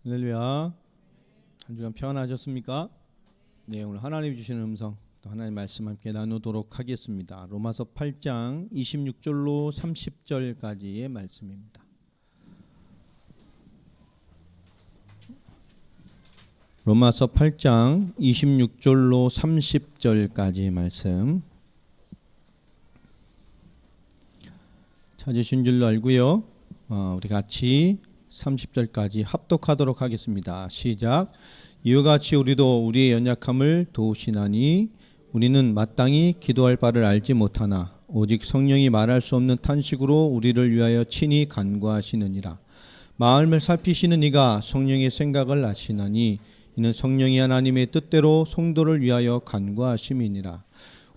할렐루야. 한 주간 평안하셨습니까? 네, 오늘 하나님 주시는 음성 또 하나님 말씀 함께 나누도록 하겠습니다. 로마서 8장 26절로 30절까지의 말씀입니다. 로마서 8장 26절로 30절까지의 말씀 찾으신 줄로 알고요. 우리 같이 30절까지 합독하도록 하겠습니다. 시작. 이와 같이 우리도 우리의 연약함을 도우시나니 우리는 마땅히 기도할 바를 알지 못하나 오직 성령이 말할 수 없는 탄식으로 우리를 위하여 친히 간구하시느니라. 마음을 살피시는 이가 성령의 생각을 아시나니 이는 성령이 하나님의 뜻대로 성도를 위하여 간구하심이니라.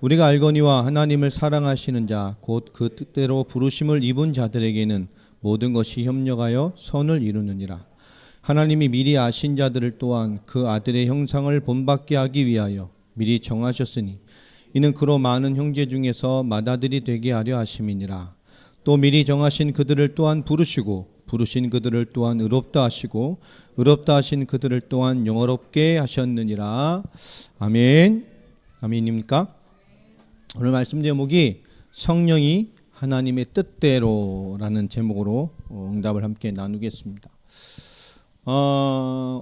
우리가 알거니와 하나님을 사랑하시는 자 곧 그 뜻대로 부르심을 입은 자들에게는 모든 것이 협력하여 선을 이루느니라. 하나님이 미리 아신 자들을 또한 그 아들의 형상을 본받게 하기 위하여 미리 정하셨으니 이는 그로 많은 형제 중에서 맏아들이 되게 하려 하심이니라. 또 미리 정하신 그들을 또한 부르시고 부르신 그들을 또한 의롭다 하시고 의롭다 하신 그들을 또한 영화롭게 하셨느니라. 아멘. 아멘입니까? 오늘 말씀 제목이 성령이 하나님의 뜻대로라는 제목으로 응답을 함께 나누겠습니다.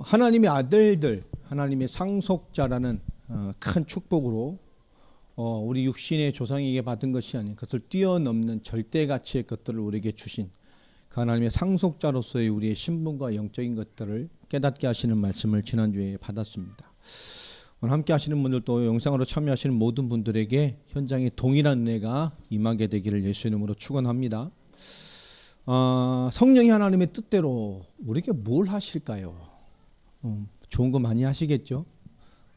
하나님의 아들들, 하나님의 상속자라는 큰 축복으로 우리 육신의 조상에게 받은 것이 아닌 그것을 뛰어넘는 절대 가치의 것들을 우리에게 주신 그 하나님의 상속자로서의 우리의 신분과 영적인 것들을 깨닫게 하시는 말씀을 지난주에 받았습니다. 오늘 함께 하시는 분들 또 영상으로 참여하시는 모든 분들에게 현장에 동일한 은혜가 임하게 되기를 예수 이름으로 축원합니다. 성령이 하나님의 뜻대로 우리에게 뭘 하실까요? 좋은 거 많이 하시겠죠?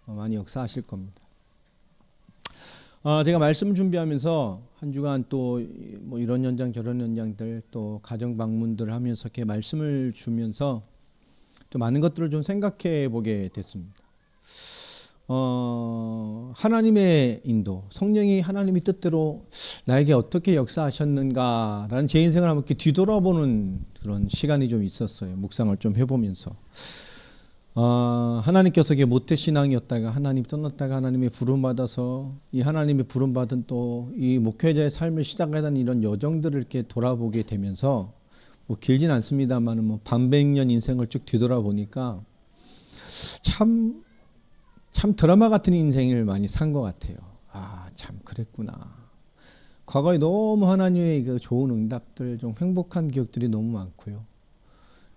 많이 역사하실 겁니다. 제가 말씀 준비하면서 한 주간 또 뭐 이런 현장 저런 현장들 또 가정 방문들 하면서 이렇게 말씀을 주면서 또 많은 것들을 좀 생각해 보게 됐습니다. 하나님의 인도, 성령이 하나님의 뜻대로 나에게 어떻게 역사하셨는가라는 제 인생을 한번 이렇게 뒤돌아보는 그런 시간이 좀 있었어요. 묵상을 좀 해보면서 하나님께서 이게 모태신앙이었다가 하나님 떠났다가 하나님의 부름받아서 이 하나님의 부름받은 또 이 목회자의 삶을 시작하는 이런 여정들을 이렇게 돌아보게 되면서 뭐 길진 않습니다만 뭐 반백년 인생을 쭉 뒤돌아보니까 참 드라마 같은 인생을 많이 산 것 같아요. 참 그랬구나. 과거에 너무 하나님의 그 좋은 응답들, 좀 행복한 기억들이 너무 많고요.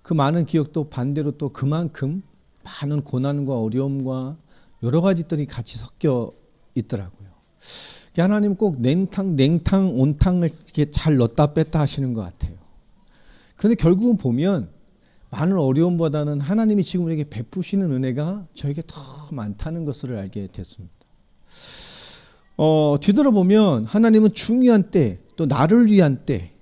그 많은 기억도 반대로 또 그만큼 많은 고난과 어려움과 여러 가지들이 같이 섞여 있더라고요. 하나님 꼭 냉탕, 온탕을 이렇게 잘 넣었다 뺐다 하시는 것 같아요. 그런데 결국은 보면 많은 어려움보다는 하나님이 지금 우리에게 베푸시는 은혜가 저에게 더 많다는 것을 알게 됐습니다. 뒤돌아보면 하나님은 중요한 때, 또 나를 위한 때,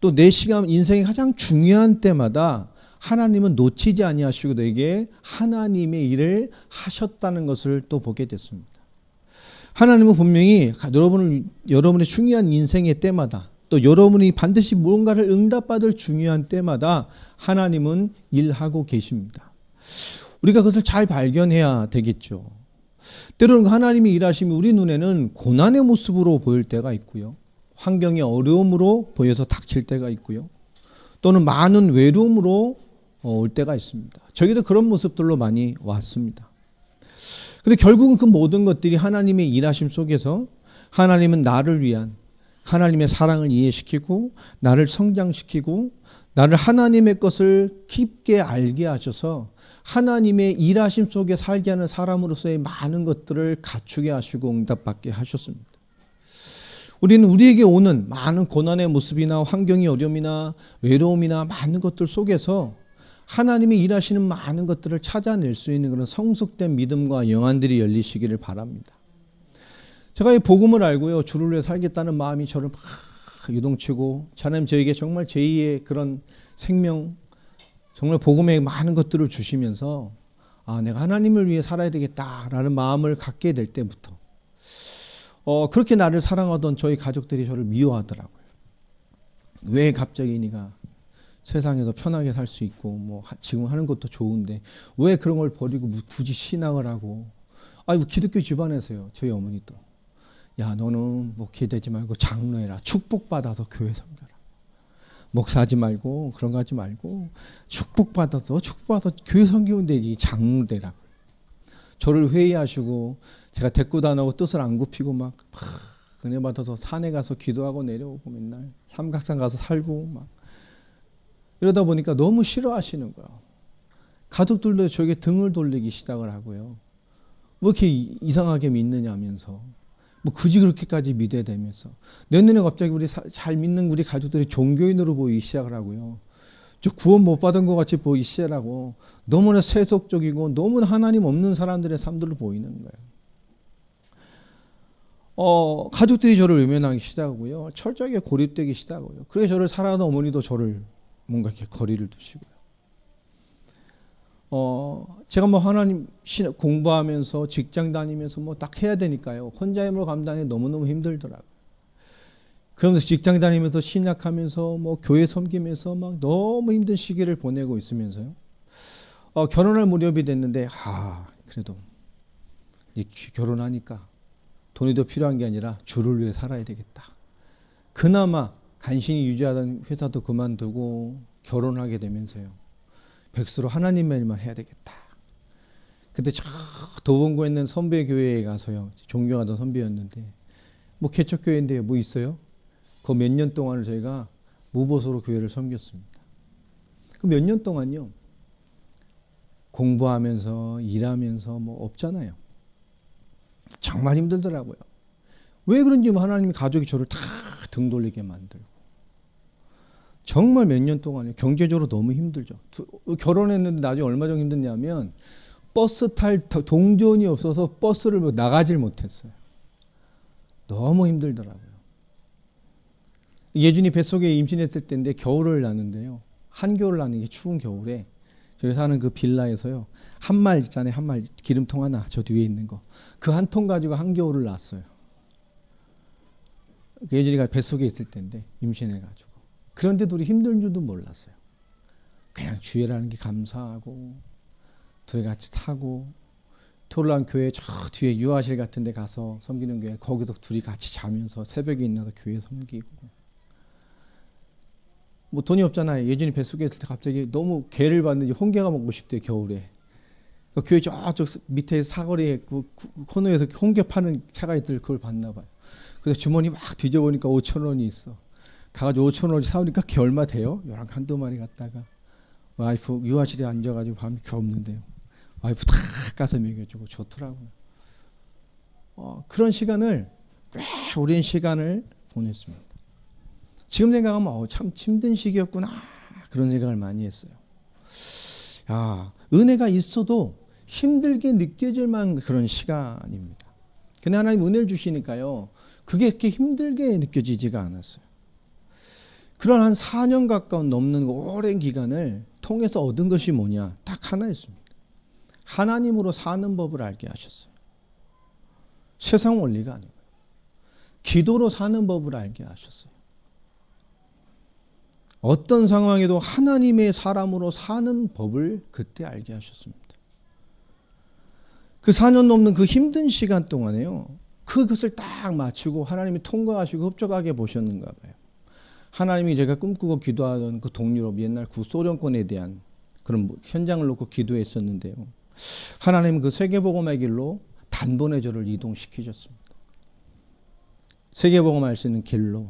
또 내 시간 인생의 가장 중요한 때마다 하나님은 놓치지 아니하시고 내게 하나님의 일을 하셨다는 것을 또 보게 됐습니다. 하나님은 분명히 여러분의 중요한 인생의 때마다 또 여러분이 반드시 무언가를 응답받을 중요한 때마다 하나님은 일하고 계십니다. 우리가 그것을 잘 발견해야 되겠죠. 때로는 하나님이 일하시면 우리 눈에는 고난의 모습으로 보일 때가 있고요. 환경의 어려움으로 보여서 닥칠 때가 있고요. 또는 많은 외로움으로 올 때가 있습니다. 저희도 그런 모습들로 많이 왔습니다. 그런데 결국은 그 모든 것들이 하나님의 일하심 속에서 하나님은 나를 위한 하나님의 사랑을 이해시키고 나를 성장시키고 나를 하나님의 것을 깊게 알게 하셔서 하나님의 일하심 속에 살게 하는 사람으로서의 많은 것들을 갖추게 하시고 응답받게 하셨습니다. 우리는 우리에게 오는 많은 고난의 모습이나 환경의 어려움이나 외로움이나 많은 것들 속에서 하나님이 일하시는 많은 것들을 찾아낼 수 있는 그런 성숙된 믿음과 영안들이 열리시기를 바랍니다. 제가 이 복음을 알고요, 주를 위해 살겠다는 마음이 저를 막 유동치고 하나님 저에게 정말 제2의 그런 생명, 정말 복음의 많은 것들을 주시면서 내가 하나님을 위해 살아야 되겠다라는 마음을 갖게 될 때부터 그렇게 나를 사랑하던 저희 가족들이 저를 미워하더라고요. 왜 갑자기 네가 세상에서 편하게 살 수 있고 뭐 지금 하는 것도 좋은데 왜 그런 걸 버리고 굳이 신앙을 하고. 아이고 기독교 집안에서요. 저희 어머니도 야 너는 뭐 기대지 말고 장로해라. 축복받아서 교회 섬겨라. 목사하지 말고 그런 거 하지 말고 축복받아서 교회 섬기면 되지. 장로 되라. 저를 회의하시고 제가 대꾸도 안 하고 뜻을 안 굽히고 막 은혜 받아서 산에 가서 기도하고 내려오고 맨날 삼각산 가서 살고 막 이러다 보니까 너무 싫어하시는 거예요. 가족들도 저에게 등을 돌리기 시작을 하고요. 뭐 이렇게 이상하게 믿느냐면서 뭐 굳이 그렇게까지 믿어야 되면서 내 눈에 갑자기 우리 잘 믿는 우리 가족들이 종교인으로 보이기 시작을 하고요. 저 구원 못 받은 것 같이 보이기 시작하고 너무나 세속적이고 너무나 하나님 없는 사람들의 삶들로 보이는 거예요. 가족들이 저를 외면하기 시작하고요. 철저하게 고립되기 시작하고요. 그래서 저를 사랑하는 어머니도 저를 뭔가 이렇게 거리를 두시고요. 제가 뭐 하나님 공부하면서 직장 다니면서 뭐 딱 해야 되니까요. 혼자 힘으로 감당이 너무너무 힘들더라고요. 그러면서 직장 다니면서 신약하면서 뭐 교회 섬기면서 막 너무 힘든 시기를 보내고 있으면서요. 결혼할 무렵이 됐는데 그래도 결혼하니까 돈이 더 필요한 게 아니라 주를 위해 살아야 되겠다. 그나마 간신히 유지하던 회사도 그만두고 결혼하게 되면서요. 백수로 하나님의 일만 해야 되겠다. 그때 저 도봉구에 있는 선배 교회에 가서요. 존경하던 선배였는데 뭐 개척교회인데 뭐 있어요? 그 몇 년 동안을 저희가 무보수로 교회를 섬겼습니다. 그 몇 년 동안요. 공부하면서 일하면서 뭐 없잖아요. 정말 힘들더라고요. 왜 그런지 하나님이 가족이 저를 다 등 돌리게 만들고 정말 몇 년 동안요. 경제적으로 너무 힘들죠. 결혼했는데 나중에 얼마 정도 힘드냐면 버스 탈 동전이 없어서 버스를 나가질 못했어요. 너무 힘들더라고요. 예준이 뱃속에 임신했을 때인데 겨울을 나는데요. 한겨울 나는 게 추운 겨울에 저희 사는 그 빌라에서요. 한 말 있잖아요. 한 말 기름통 하나 저 뒤에 있는 거. 그 한 통 가지고 한겨울을 났어요. 예준이가 뱃속에 있을 때인데 임신해가지고. 그런데도 우리 힘든 줄도 몰랐어요. 그냥 주일하는 게 감사하고 둘이 같이 타고 토요일날 교회 저 뒤에 유아실 같은 데 가서 섬기는 교회 거기서 둘이 같이 자면서 새벽에 일어나서 교회 섬기고 뭐 돈이 없잖아요. 예전에 뱃속에 있을 때 갑자기 너무 개를 봤는지 홍게가 먹고 싶대요. 겨울에. 그 교회 저쪽 밑에 사거리에 그 코너에서 홍게 파는 차가 있더니 그걸 봤나 봐요. 그래서 주머니 막 뒤져보니까 5,000원이 있어. 가가지고 5,000원을 사오니까 개 얼마 돼요? 요랑 한두 마리 갖다가 와이프 유아실에 앉아가지고 밤에 개 없는데요. 와이프 다 가서 먹여주고 좋더라고요. 그런 시간을 꽤 오랜 시간을 보냈습니다. 지금 생각하면 참 힘든 시기였구나 그런 생각을 많이 했어요. 은혜가 있어도 힘들게 느껴질 만한 그런 시간입니다. 근데 하나님 은혜를 주시니까요. 그게 그렇게 힘들게 느껴지지가 않았어요. 그런 한 4년 가까운 넘는 오랜 기간을 통해서 얻은 것이 뭐냐? 딱 하나였습니다. 하나님으로 사는 법을 알게 하셨어요. 세상 원리가 아니고요. 기도로 사는 법을 알게 하셨어요. 어떤 상황에도 하나님의 사람으로 사는 법을 그때 알게 하셨습니다. 그 4년 넘는 그 힘든 시간 동안에요. 그것을 딱 맞추고 하나님이 통과하시고 흡족하게 보셨는가 봐요. 하나님이 제가 꿈꾸고 기도하던 그 동유럽 옛날 구소련권에 대한 그런 현장을 놓고 기도했었는데요. 하나님은 그 세계복음의 길로 단번에 저를 이동시키셨습니다. 세계복음할 수 있는 길로,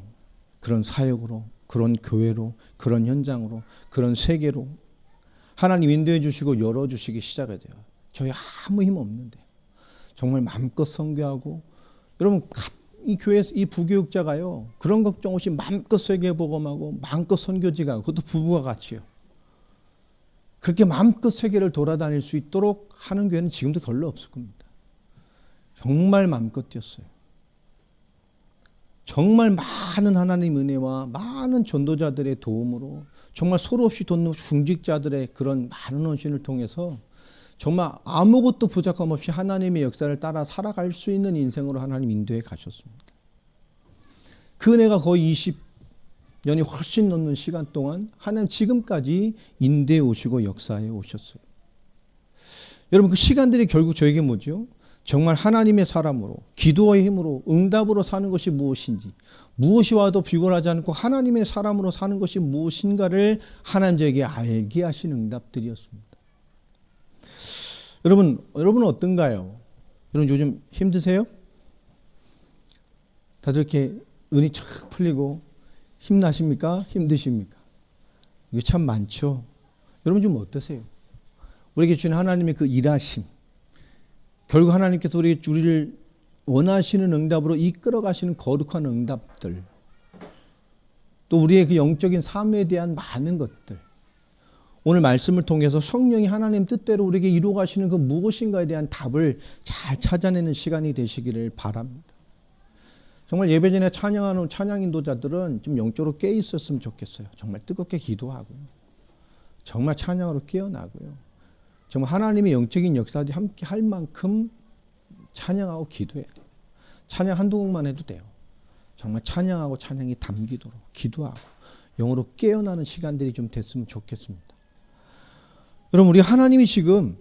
그런 사역으로, 그런 교회로, 그런 현장으로, 그런 세계로 하나님 인도해 주시고 열어주시기 시작이 돼요. 저희 아무 힘 없는데 정말 마음껏 선교하고 여러분 이 교회 이 부교육자가요 그런 걱정 없이 마음껏 세계복음하고 마음껏 선교지 가고 그것도 부부가 같이요. 그렇게 마음껏 세계를 돌아다닐 수 있도록 하는 교회는 지금도 별로 없을 겁니다. 정말 마음껏 뛰었어요. 정말 많은 하나님 은혜와 많은 전도자들의 도움으로 정말 서로 없이 돕는 중직자들의 그런 많은 헌신을 통해서 정말 아무것도 부족함 없이 하나님의 역사를 따라 살아갈 수 있는 인생으로 하나님 인도해 가셨습니다. 그 은혜가 거의 년이 훨씬 넘는 시간 동안 하나님 지금까지 인도해 오시고 역사해 오셨어요. 여러분 그 시간들이 결국 저에게 뭐죠? 정말 하나님의 사람으로 기도의 힘으로 응답으로 사는 것이 무엇인지 무엇이 와도 비굴하지 않고 하나님의 사람으로 사는 것이 무엇인가를 하나님 저에게 알게 하신 응답들이었습니다. 여러분은 어떤가요? 여러분 요즘 힘드세요? 다들 이렇게 은이 쫙 풀리고 힘나십니까? 힘드십니까? 이게 참 많죠. 여러분 좀 어떠세요? 우리에게 주신 하나님의 그 일하심, 결국 하나님께서 우리를 원하시는 응답으로 이끌어 가시는 거룩한 응답들, 또 우리의 그 영적인 삶에 대한 많은 것들, 오늘 말씀을 통해서 성령이 하나님 뜻대로 우리에게 이루어 가시는 그 무엇인가에 대한 답을 잘 찾아내는 시간이 되시기를 바랍니다. 정말 예배 전에 찬양하는 찬양 인도자들은 좀 영적으로 깨 있었으면 좋겠어요. 정말 뜨겁게 기도하고요. 정말 찬양으로 깨어나고요. 정말 하나님의 영적인 역사들이 함께 할 만큼 찬양하고 기도해야 돼요. 찬양 한두 곡만 해도 돼요. 정말 찬양하고 찬양이 담기도록 기도하고 영으로 깨어나는 시간들이 좀 됐으면 좋겠습니다. 여러분 우리 하나님이 지금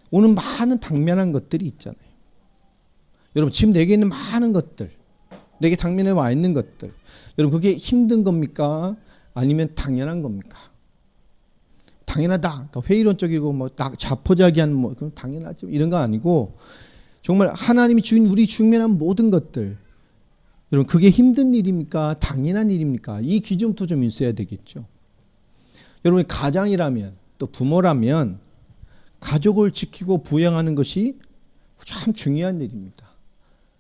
오는 많은 당면한 것들이 있잖아요. 여러분 지금 내게 있는 많은 것들, 내게 당면에 와 있는 것들, 여러분 그게 힘든 겁니까? 아니면 당연한 겁니까? 당연하다. 그러니까 회의론적이고 뭐 자포자기한 뭐 당연하지 이런 거 아니고 정말 하나님이 주인 우리 직면한 모든 것들, 여러분 그게 힘든 일입니까? 당연한 일입니까? 이 기준부터 좀 있어야 되겠죠. 여러분 가장이라면 또 부모라면 가족을 지키고 부양하는 것이 참 중요한 일입니다.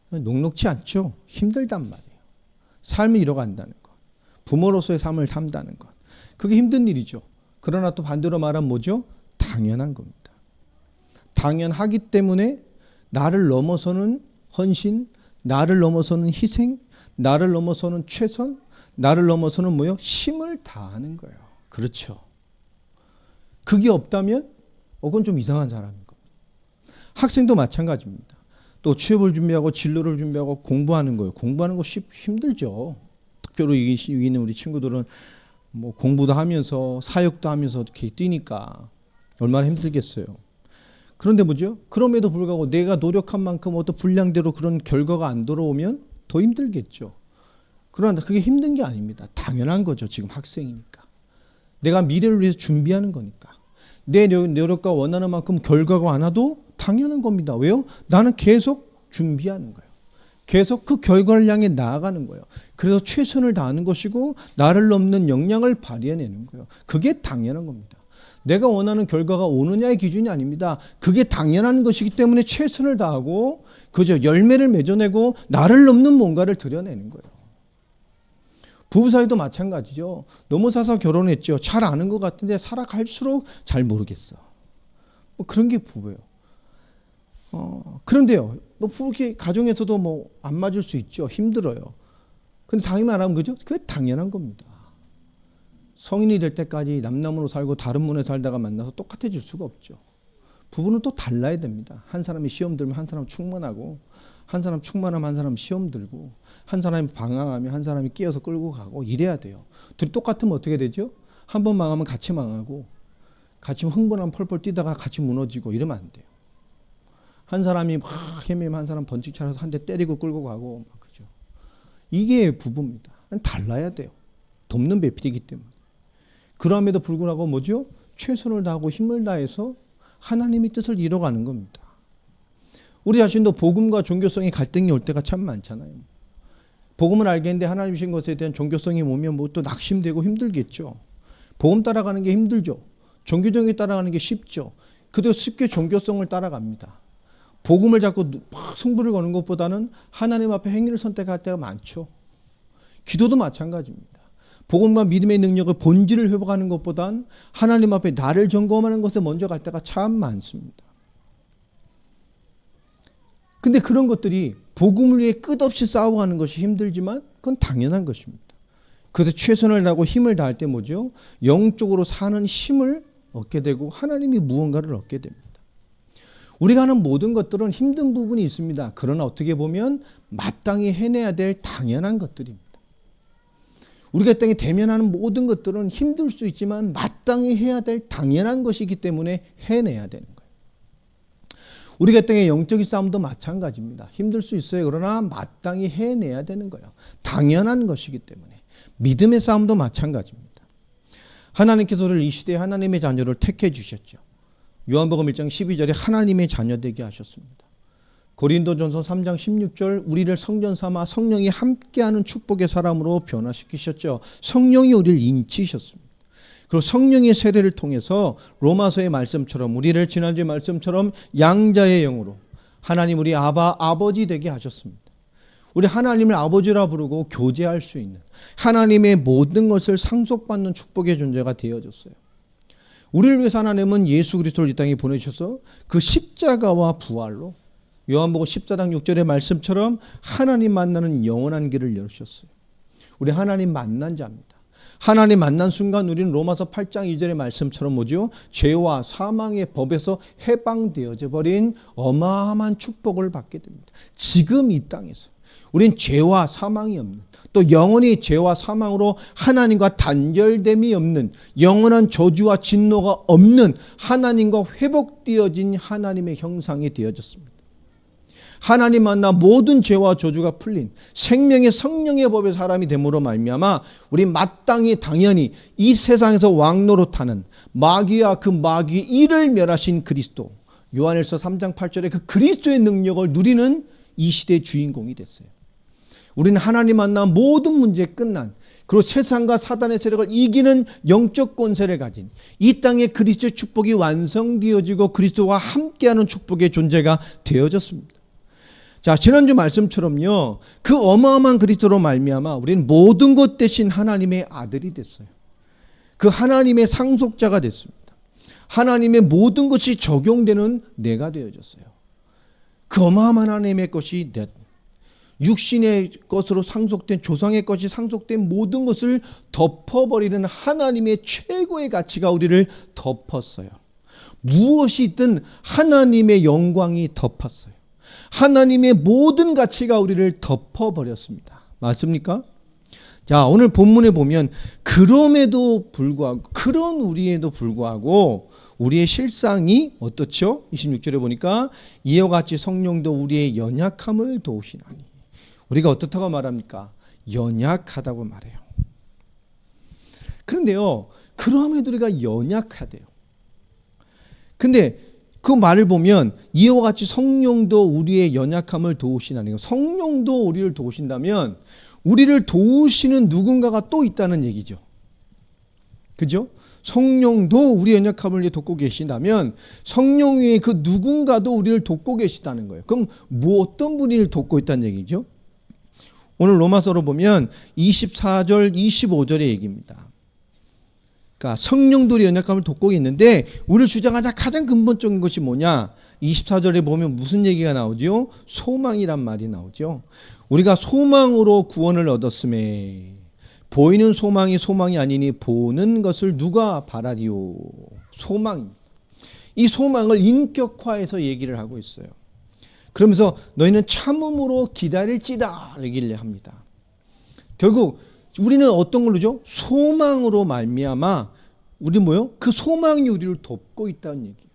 녹록지 않죠. 힘들단 말이에요. 삶을 이뤄간다는 것, 부모로서의 삶을 산다는 것, 그게 힘든 일이죠. 그러나 또 반대로 말하면 뭐죠? 당연한 겁니다. 당연하기 때문에 나를 넘어서는 헌신, 나를 넘어서는 희생, 나를 넘어서는 최선, 나를 넘어서는 뭐요? 힘을 다하는 거예요. 그렇죠. 그게 없다면 그건 좀 이상한 사람인 겁니다. 학생도 마찬가지입니다. 또 취업을 준비하고 진로를 준비하고 공부하는 거예요. 공부하는 거 힘들죠. 특별히 여기 있는 우리 친구들은 뭐 공부도 하면서 사역도 하면서 이렇게 뛰니까 얼마나 힘들겠어요. 그런데 뭐죠? 그럼에도 불구하고 내가 노력한 만큼 어떤 분량대로 그런 결과가 안 돌아오면 더 힘들겠죠. 그러나 그게 힘든 게 아닙니다. 당연한 거죠. 지금 학생이니까. 내가 미래를 위해서 준비하는 거니까. 내 노력과 원하는 만큼 결과가 안 와도 당연한 겁니다. 왜요? 나는 계속 준비하는 거예요. 계속 그 결과를 향해 나아가는 거예요. 그래서 최선을 다하는 것이고 나를 넘는 역량을 발휘해내는 거예요. 그게 당연한 겁니다. 내가 원하는 결과가 오느냐의 기준이 아닙니다. 그게 당연한 것이기 때문에 최선을 다하고 그저 열매를 맺어내고 나를 넘는 뭔가를 드러내는 거예요. 부부 사이도 마찬가지죠. 너무 사서 결혼했죠. 잘 아는 것 같은데 살아갈수록 잘 모르겠어. 뭐 그런 게 부부예요. 그런데요, 뭐 부부 가정에서도 뭐 안 맞을 수 있죠. 힘들어요. 근데 당연히 말하면 그죠? 그게 당연한 겁니다. 성인이 될 때까지 남남으로 살고 다른 문에 살다가 만나서 똑같아질 수가 없죠. 부부는 또 달라야 됩니다. 한 사람이 시험 들면 한 사람 충만하고, 한 사람 충만하면 한 사람 시험 들고, 한 사람이 방황하면 한 사람이 끼어서 끌고 가고 이래야 돼요. 둘이 똑같으면 어떻게 되죠? 한 번 망하면 같이 망하고, 같이 흥분하면 펄펄 뛰다가 같이 무너지고 이러면 안 돼요. 한 사람이 막 헤매면 한 사람 번쩍 차려서 한 대 때리고 끌고 가고 막 그죠. 이게 부부입니다. 달라야 돼요. 돕는 배필이기 때문에. 그럼에도 불구하고 뭐죠? 최선을 다하고 힘을 다해서 하나님의 뜻을 이뤄가는 겁니다. 우리 자신도 복음과 종교성의 갈등이 올 때가 참 많잖아요. 복음을 알겠는데 하나님 주신 것에 대한 종교성이 오면 뭐 또 낙심되고 힘들겠죠. 복음 따라가는 게 힘들죠. 종교적인 따라가는 게 쉽죠. 그래도 쉽게 종교성을 따라갑니다. 복음을 자꾸 막 승부를 거는 것보다는 하나님 앞에 행위를 선택할 때가 많죠. 기도도 마찬가지입니다. 복음과 믿음의 능력을 본질을 회복하는 것보단 하나님 앞에 나를 점검하는 것에 먼저 갈 때가 참 많습니다. 근데 그런 것들이 복음을 위해 끝없이 싸워가는 것이 힘들지만 그건 당연한 것입니다. 그래서 최선을 다하고 힘을 다할 때 뭐죠? 영적으로 사는 힘을 얻게 되고 하나님이 무언가를 얻게 됩니다. 우리가 하는 모든 것들은 힘든 부분이 있습니다. 그러나 어떻게 보면 마땅히 해내야 될 당연한 것들입니다. 우리가 이 땅에 대면하는 모든 것들은 힘들 수 있지만 마땅히 해야 될 당연한 것이기 때문에 해내야 되는 거예요. 우리가 이 땅에 영적인 싸움도 마찬가지입니다. 힘들 수 있어요. 그러나 마땅히 해내야 되는 거예요. 당연한 것이기 때문에. 믿음의 싸움도 마찬가지입니다. 하나님께서 우리를 이 시대에 하나님의 자녀를 택해 주셨죠. 요한복음 1장 12절에 하나님의 자녀 되게 하셨습니다. 고린도전서 3장 16절 우리를 성전 삼아 성령이 함께하는 축복의 사람으로 변화시키셨죠. 성령이 우리를 인치셨습니다. 그리고 성령의 세례를 통해서 로마서의 말씀처럼 우리를 지난주의 말씀처럼 양자의 영으로 하나님 우리 아버지 되게 하셨습니다. 우리 하나님을 아버지라 부르고 교제할 수 있는 하나님의 모든 것을 상속받는 축복의 존재가 되어졌어요. 우리를 위해서 하나님은 예수 그리스도를 이 땅에 보내셔서 그 십자가와 부활로 요한복음 14장 6절의 말씀처럼 하나님 만나는 영원한 길을 열으셨어요. 우리 하나님 만난 자입니다. 하나님 만난 순간 우리는 로마서 8장 2절의 말씀처럼 뭐죠? 죄와 사망의 법에서 해방되어져 버린 어마어마한 축복을 받게 됩니다. 지금 이 땅에서 우린 죄와 사망이 없는, 또 영원히 죄와 사망으로 하나님과 단절됨이 없는, 영원한 저주와 진노가 없는 하나님과 회복되어진 하나님의 형상이 되어졌습니다. 하나님 만나 모든 죄와 저주가 풀린 생명의 성령의 법의 사람이 됨으로 말미암아 우리 마땅히 당연히 이 세상에서 왕노릇하는 마귀와 그 마귀의 일을 멸하신 그리스도, 요한일서 3장 8절에 그 그리스도의 능력을 누리는 이 시대의 주인공이 됐어요. 우리는 하나님 만나 모든 문제 끝난, 그리고 세상과 사단의 세력을 이기는 영적 권세를 가진 이 땅에 그리스도의 축복이 완성되어지고 그리스도와 함께하는 축복의 존재가 되어졌습니다. 자, 지난주 말씀처럼요, 그 어마어마한 그리스도로 말미암아 우리는 모든 것 대신 하나님의 아들이 됐어요. 그 하나님의 상속자가 됐습니다. 하나님의 모든 것이 적용되는 내가 되어졌어요. 그 어마어마한 하나님의 것이 육신의 것으로 상속된, 조상의 것이 상속된 모든 것을 덮어버리는 하나님의 최고의 가치가 우리를 덮었어요. 무엇이 있든 하나님의 영광이 덮었어요. 하나님의 모든 가치가 우리를 덮어버렸습니다. 맞습니까? 자, 오늘 본문에 보면 그럼에도 불구하고, 그런 우리에도 불구하고 우리의 실상이 어떻죠? 26절에 보니까 이와 같이 성령도 우리의 연약함을 도우시나니. 우리가 어떻다고 말합니까? 연약하다고 말해요. 그런데요, 그럼에도 우리가 연약하대요. 근데 그 말을 보면 이와 같이 성령도 우리의 연약함을 도우시나니, 성령도 우리를 도우신다면 우리를 도우시는 누군가가 또 있다는 얘기죠. 그죠? 성령도 우리 연약함을 돕고 계신다면 성령 외에 그 누군가도 우리를 돕고 계시다는 거예요. 그럼 어떤 분이 돕고 있다는 얘기죠? 오늘 로마서로 보면 24절 25절의 얘기입니다. 그러니까 성령도 우리 연약함을 돕고 있는데 우리를 주장하자 가장 근본적인 것이 뭐냐? 24절에 보면 무슨 얘기가 나오죠? 소망이란 말이 나오죠. 우리가 소망으로 구원을 얻었음에 보이는 소망이 소망이 아니니 보는 것을 누가 바라리요? 소망. 이 소망을 인격화해서 얘기를 하고 있어요. 그러면서 너희는 참음으로 기다릴지다 얘기를 합니다. 결국 우리는 어떤 걸로죠? 소망으로 말미암아 우리 뭐요? 그 소망이 우리를 돕고 있다는 얘기예요.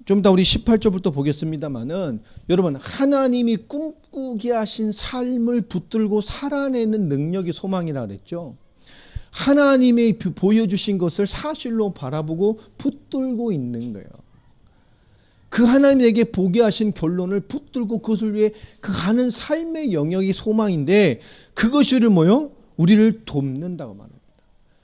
좀 이따 우리 18절부터 보겠습니다만은 여러분, 하나님이 꿈꾸게 하신 삶을 붙들고 살아내는 능력이 소망이라 그랬죠. 하나님이 보여주신 것을 사실로 바라보고 붙들고 있는 거예요. 그 하나님에게 보게 하신 결론을 붙들고 그것을 위해 그 가는 삶의 영역이 소망인데 그것이 뭐요? 우리를 돕는다고 말합니다.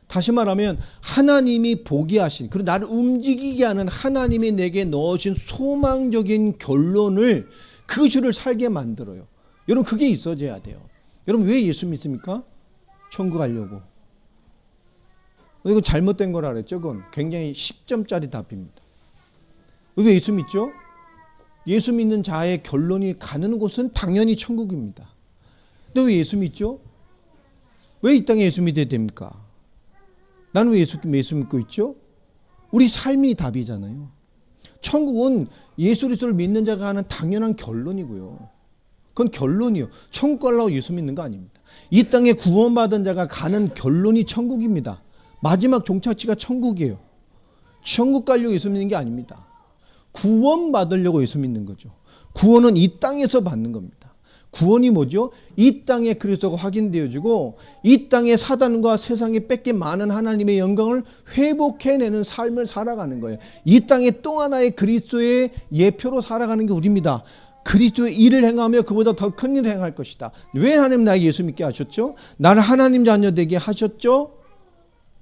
다시 말하면 하나님이 보게 하신, 그리고 나를 움직이게 하는 하나님이 내게 넣으신 소망적인 결론을 그것을 살게 만들어요. 여러분, 그게 있어져야 돼요. 여러분, 왜 예수 믿습니까? 천국 가려고. 이건 잘못된 거라 그랬죠. 그건 굉장히 10점짜리 답입니다. 왜 예수 믿죠? 예수 믿는 자의 결론이 가는 곳은 당연히 천국입니다. 근데 왜 예수 믿죠? 왜 이 땅에 예수 믿어야 됩니까? 나는 왜 예수 믿고 있죠? 우리 삶이 답이잖아요. 천국은 예수 그리스도를 믿는 자가 하는 당연한 결론이고요. 그건 결론이요. 천국 가려고 예수 믿는 거 아닙니다. 이 땅에 구원받은 자가 가는 결론이 천국입니다. 마지막 종착지가 천국이에요. 천국 가려고 예수 믿는 게 아닙니다. 구원받으려고 예수 믿는 거죠. 구원은 이 땅에서 받는 겁니다. 구원이 뭐죠? 이 땅에 그리스도가 확인되어지고 이 땅에 사단과 세상에 뺏긴 많은 하나님의 영광을 회복해내는 삶을 살아가는 거예요. 이 땅에 또 하나의 그리스도의 예표로 살아가는 게 우리입니다. 그리스도의 일을 행하며 그보다 더 큰 일을 행할 것이다. 왜 하나님 나에게 예수 믿게 하셨죠? 나를 하나님 자녀 되게 하셨죠?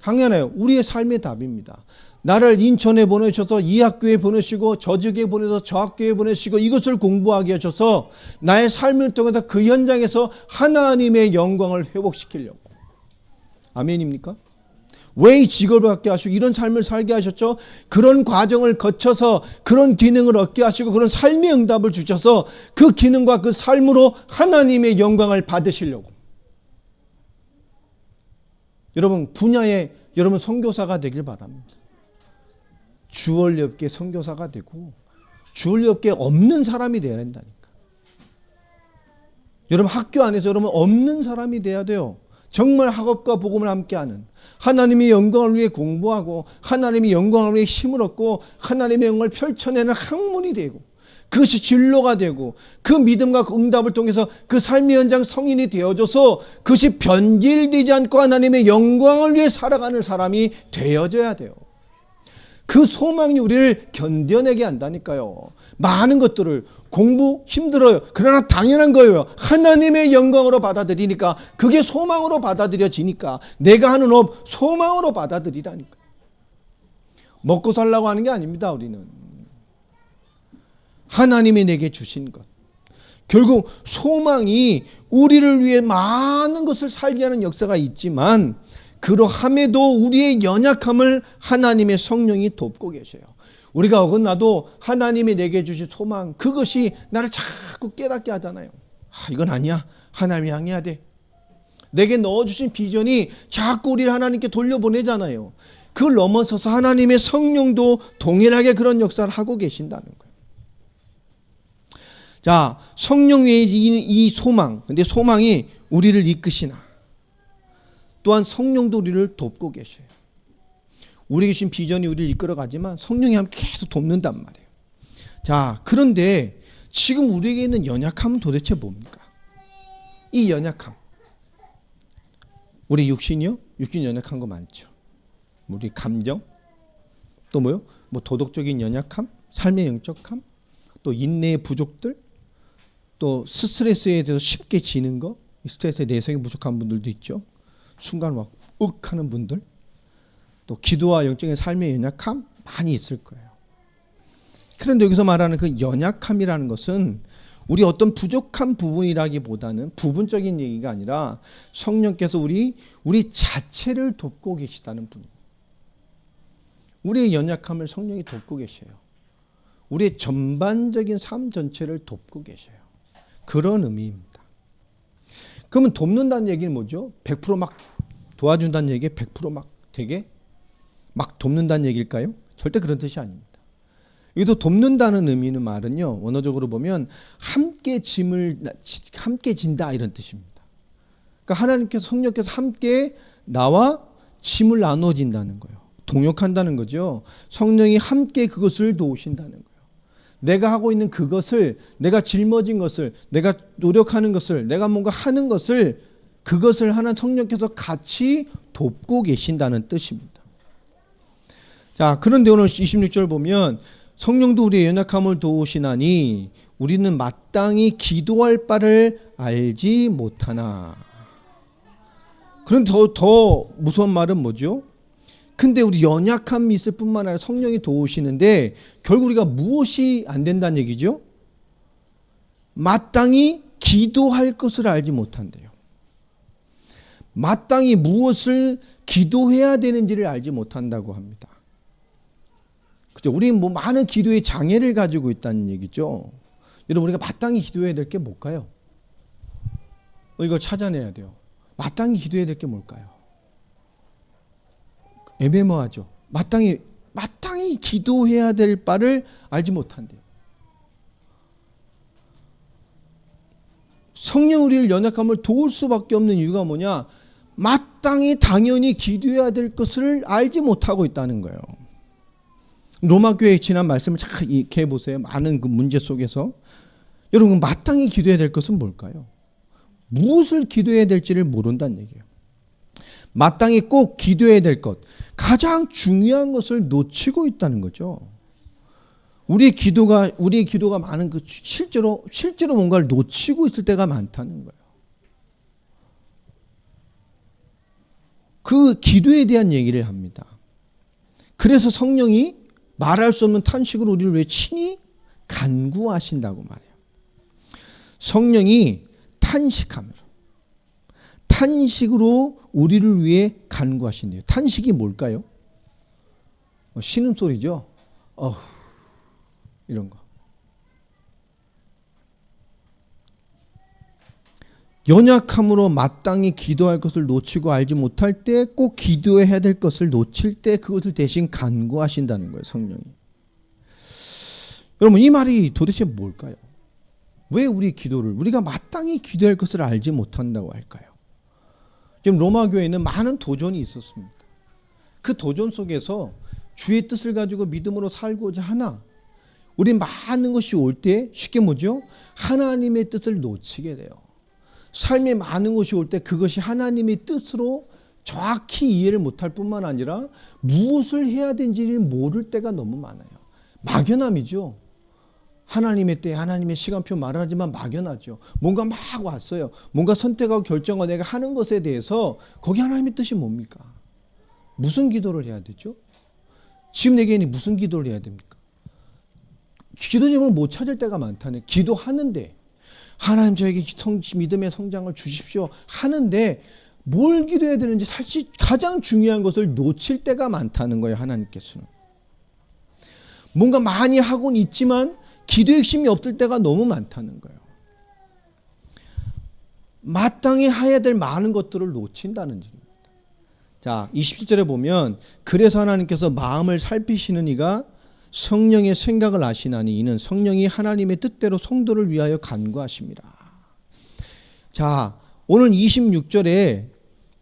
당연해요. 우리의 삶의 답입니다. 나를 인천에 보내셔서 이 학교에 보내시고 저 지역에 보내서 저 학교에 보내시고 이것을 공부하게 하셔서 나의 삶을 통해서 그 현장에서 하나님의 영광을 회복시키려고. 아멘입니까? 왜 이 직업을 갖게 하시고 이런 삶을 살게 하셨죠? 그런 과정을 거쳐서 그런 기능을 얻게 하시고 그런 삶의 응답을 주셔서 그 기능과 그 삶으로 하나님의 영광을 받으시려고. 여러분 분야에 여러분 선교사가 되길 바랍니다. 주얼리 업계 선교사가 되고 주얼리 업계에 없는 사람이 되어야 된다니까. 여러분 학교 안에서 여러분 없는 사람이 돼야 돼요. 정말 학업과 복음을 함께하는 하나님의 영광을 위해 공부하고 하나님의 영광을 위해 힘을 얻고 하나님의 영광을 펼쳐내는 학문이 되고 그것이 진로가 되고 그 믿음과 그 응답을 통해서 그 삶의 현장 성인이 되어져서 그것이 변질되지 않고 하나님의 영광을 위해 살아가는 사람이 되어져야 돼요. 그 소망이 우리를 견뎌내게 한다니까요. 많은 것들을 공부 힘들어요. 그러나 당연한 거예요. 하나님의 영광으로 받아들이니까 그게 소망으로 받아들여지니까 내가 하는 업 소망으로 받아들이라니까. 먹고 살라고 하는 게 아닙니다. 우리는 하나님이 내게 주신 것. 결국 소망이 우리를 위해 많은 것을 살게 하는 역사가 있지만 그러함에도 우리의 연약함을 하나님의 성령이 돕고 계셔요. 우리가 어긋나도 하나님이 내게 주신 소망 그것이 나를 자꾸 깨닫게 하잖아요. 이건 아니야. 하나님이 향해야 돼. 내게 넣어주신 비전이 자꾸 우리를 하나님께 돌려보내잖아요. 그걸 넘어서서 하나님의 성령도 동일하게 그런 역사를 하고 계신다는 거예요. 자, 성령의 이 소망, 근데 소망이 우리를 이끄시나 또한 성령도 우리를 돕고 계셔요. 우리에게 주신 비전이 우리를 이끌어가지만 성령이 함께 계속 돕는단 말이에요. 자, 그런데 지금 우리에게 있는 연약함은 도대체 뭡니까? 이 연약함. 우리 육신이요? 육신 연약한 거 많죠. 우리 감정, 또 뭐요? 뭐 도덕적인 연약함, 삶의 영적함, 또 인내의 부족들, 또 스트레스에 대해서 쉽게 지는 거, 스트레스에 내성이 부족한 분들도 있죠. 순간 막 하는 분들, 또 기도와 영적인 삶의 연약함 많이 있을 거예요. 그런데 여기서 말하는 그 연약함이라는 것은 우리 어떤 부족한 부분이라기보다는 부분적인 얘기가 아니라 성령께서 우리 자체를 돕고 계시다는 분. 우리의 연약함을 성령이 돕고 계셔요. 우리의 전반적인 삶 전체를 돕고 계셔요. 그런 의미입니다. 그러면 돕는다는 얘기는 뭐죠? 100% 막 도와준다는 얘기에 100% 막 되게 막 돕는다는 얘기일까요? 절대 그런 뜻이 아닙니다. 여기도 돕는다는 의미는 말은요, 원어적으로 보면 함께 진다 이런 뜻입니다. 그러니까 하나님께서 성령께서 함께 나와 짐을 나눠진다는 거예요. 동역한다는 거죠. 성령이 함께 그것을 도우신다는 거예요. 내가 하고 있는 그것을, 내가 짊어진 것을, 내가 노력하는 것을, 내가 뭔가 하는 것을, 그것을 하는 성령께서 같이 돕고 계신다는 뜻입니다. 자, 그런데 오늘 26절 보면 성령도 우리의 연약함을 도우시나니 우리는 마땅히 기도할 바를 알지 못하나. 그런데 더 무서운 말은 뭐죠? 근데 우리 연약함이 있을 뿐만 아니라 성령이 도우시는데 결국 우리가 무엇이 안 된다는 얘기죠? 마땅히 기도할 것을 알지 못한대요. 마땅히 무엇을 기도해야 되는지를 알지 못한다고 합니다. 그죠? 우리는 뭐 많은 기도의 장애를 가지고 있다는 얘기죠. 여러분, 우리가 마땅히 기도해야 될 게 뭘까요? 이걸 찾아내야 돼요. 마땅히 기도해야 될 게 뭘까요? 애매모하죠. 마땅히 기도해야 될 바를 알지 못한대요. 성령 우리를 연약함을 도울 수밖에 없는 이유가 뭐냐? 마땅히 당연히 기도해야 될 것을 알지 못하고 있다는 거예요. 로마 교회의 지난 말씀을 잘 이렇게 해보세요. 많은 그 문제 속에서 여러분 마땅히 기도해야 될 것은 뭘까요? 무엇을 기도해야 될지를 모른다는 얘기예요. 마땅히 꼭 기도해야 될 것, 가장 중요한 것을 놓치고 있다는 거죠. 우리의 기도가 많은 그 실제로 뭔가를 놓치고 있을 때가 많다는 거예요. 그 기도에 대한 얘기를 합니다. 그래서 성령이 말할 수 없는 탄식으로 우리를 왜 친히 간구하신다고 말해요. 성령이 탄식으로 우리를 위해 간구하신대요. 탄식이 뭘까요? 신음소리죠. 이런 거. 연약함으로 마땅히 기도할 것을 놓치고 알지 못할 때 꼭 기도해야 될 것을 놓칠 때 그것을 대신 간구하신다는 거예요. 성령이. 여러분 이 말이 도대체 뭘까요? 왜 우리가 마땅히 기도할 것을 알지 못한다고 할까요? 지금 로마 교회에는 많은 도전이 있었습니다. 그 도전 속에서 주의 뜻을 가지고 믿음으로 살고자 하나 우리 많은 것이 올 때 쉽게 뭐죠? 하나님의 뜻을 놓치게 돼요. 삶에 많은 것이 올 때 그것이 하나님의 뜻으로 정확히 이해를 못할 뿐만 아니라 무엇을 해야 되는지를 모를 때가 너무 많아요. 막연함이죠. 하나님의 때 하나님의 시간표 말하지만 막연하죠. 뭔가 막 왔어요. 뭔가 선택하고 결정하고 내가 하는 것에 대해서 거기 하나님의 뜻이 뭡니까? 무슨 기도를 해야 되죠? 지금 내게는 무슨 기도를 해야 됩니까? 기도 제목을 못 찾을 때가 많다네. 기도하는데 하나님 저에게 믿음의 성장을 주십시오 하는데 뭘 기도해야 되는지 사실 가장 중요한 것을 놓칠 때가 많다는 거예요. 하나님께서는. 뭔가 많이 하고는 있지만 기도의 핵심이 없을 때가 너무 많다는 거예요. 마땅히 해야 될 많은 것들을 놓친다는 얘기입니다. 자, 27절에 보면 그래서 하나님께서 마음을 살피시는 이가 성령의 생각을 아시나니 이는 성령이 하나님의 뜻대로 성도를 위하여 간구하십니다. 자, 오늘 26절에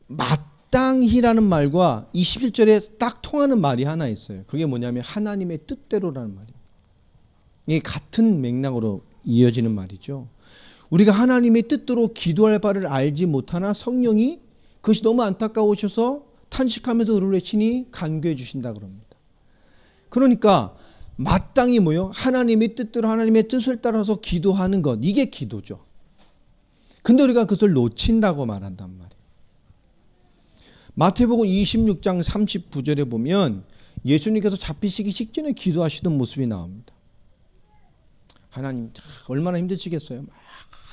마땅히라는 말과 27절에 딱 통하는 말이 하나 있어요. 그게 뭐냐면 하나님의 뜻대로라는 말이에요. 이게 같은 맥락으로 이어지는 말이죠. 우리가 하나님의 뜻대로 기도할 바를 알지 못하나 성령이 그것이 너무 안타까우셔서 탄식하면서 우리를 외치니 간구해 주신다 그럽니다. 그러니까 마땅히 뭐요? 하나님의 뜻대로 하나님의 뜻을 따라서 기도하는 것, 이게 기도죠. 근데 우리가 그것을 놓친다고 말한단 말이에요. 마태복음 26장 39절에 보면 예수님께서 잡히시기 직전에 기도하시던 모습이 나옵니다. 하나님 얼마나 힘드시겠어요? 막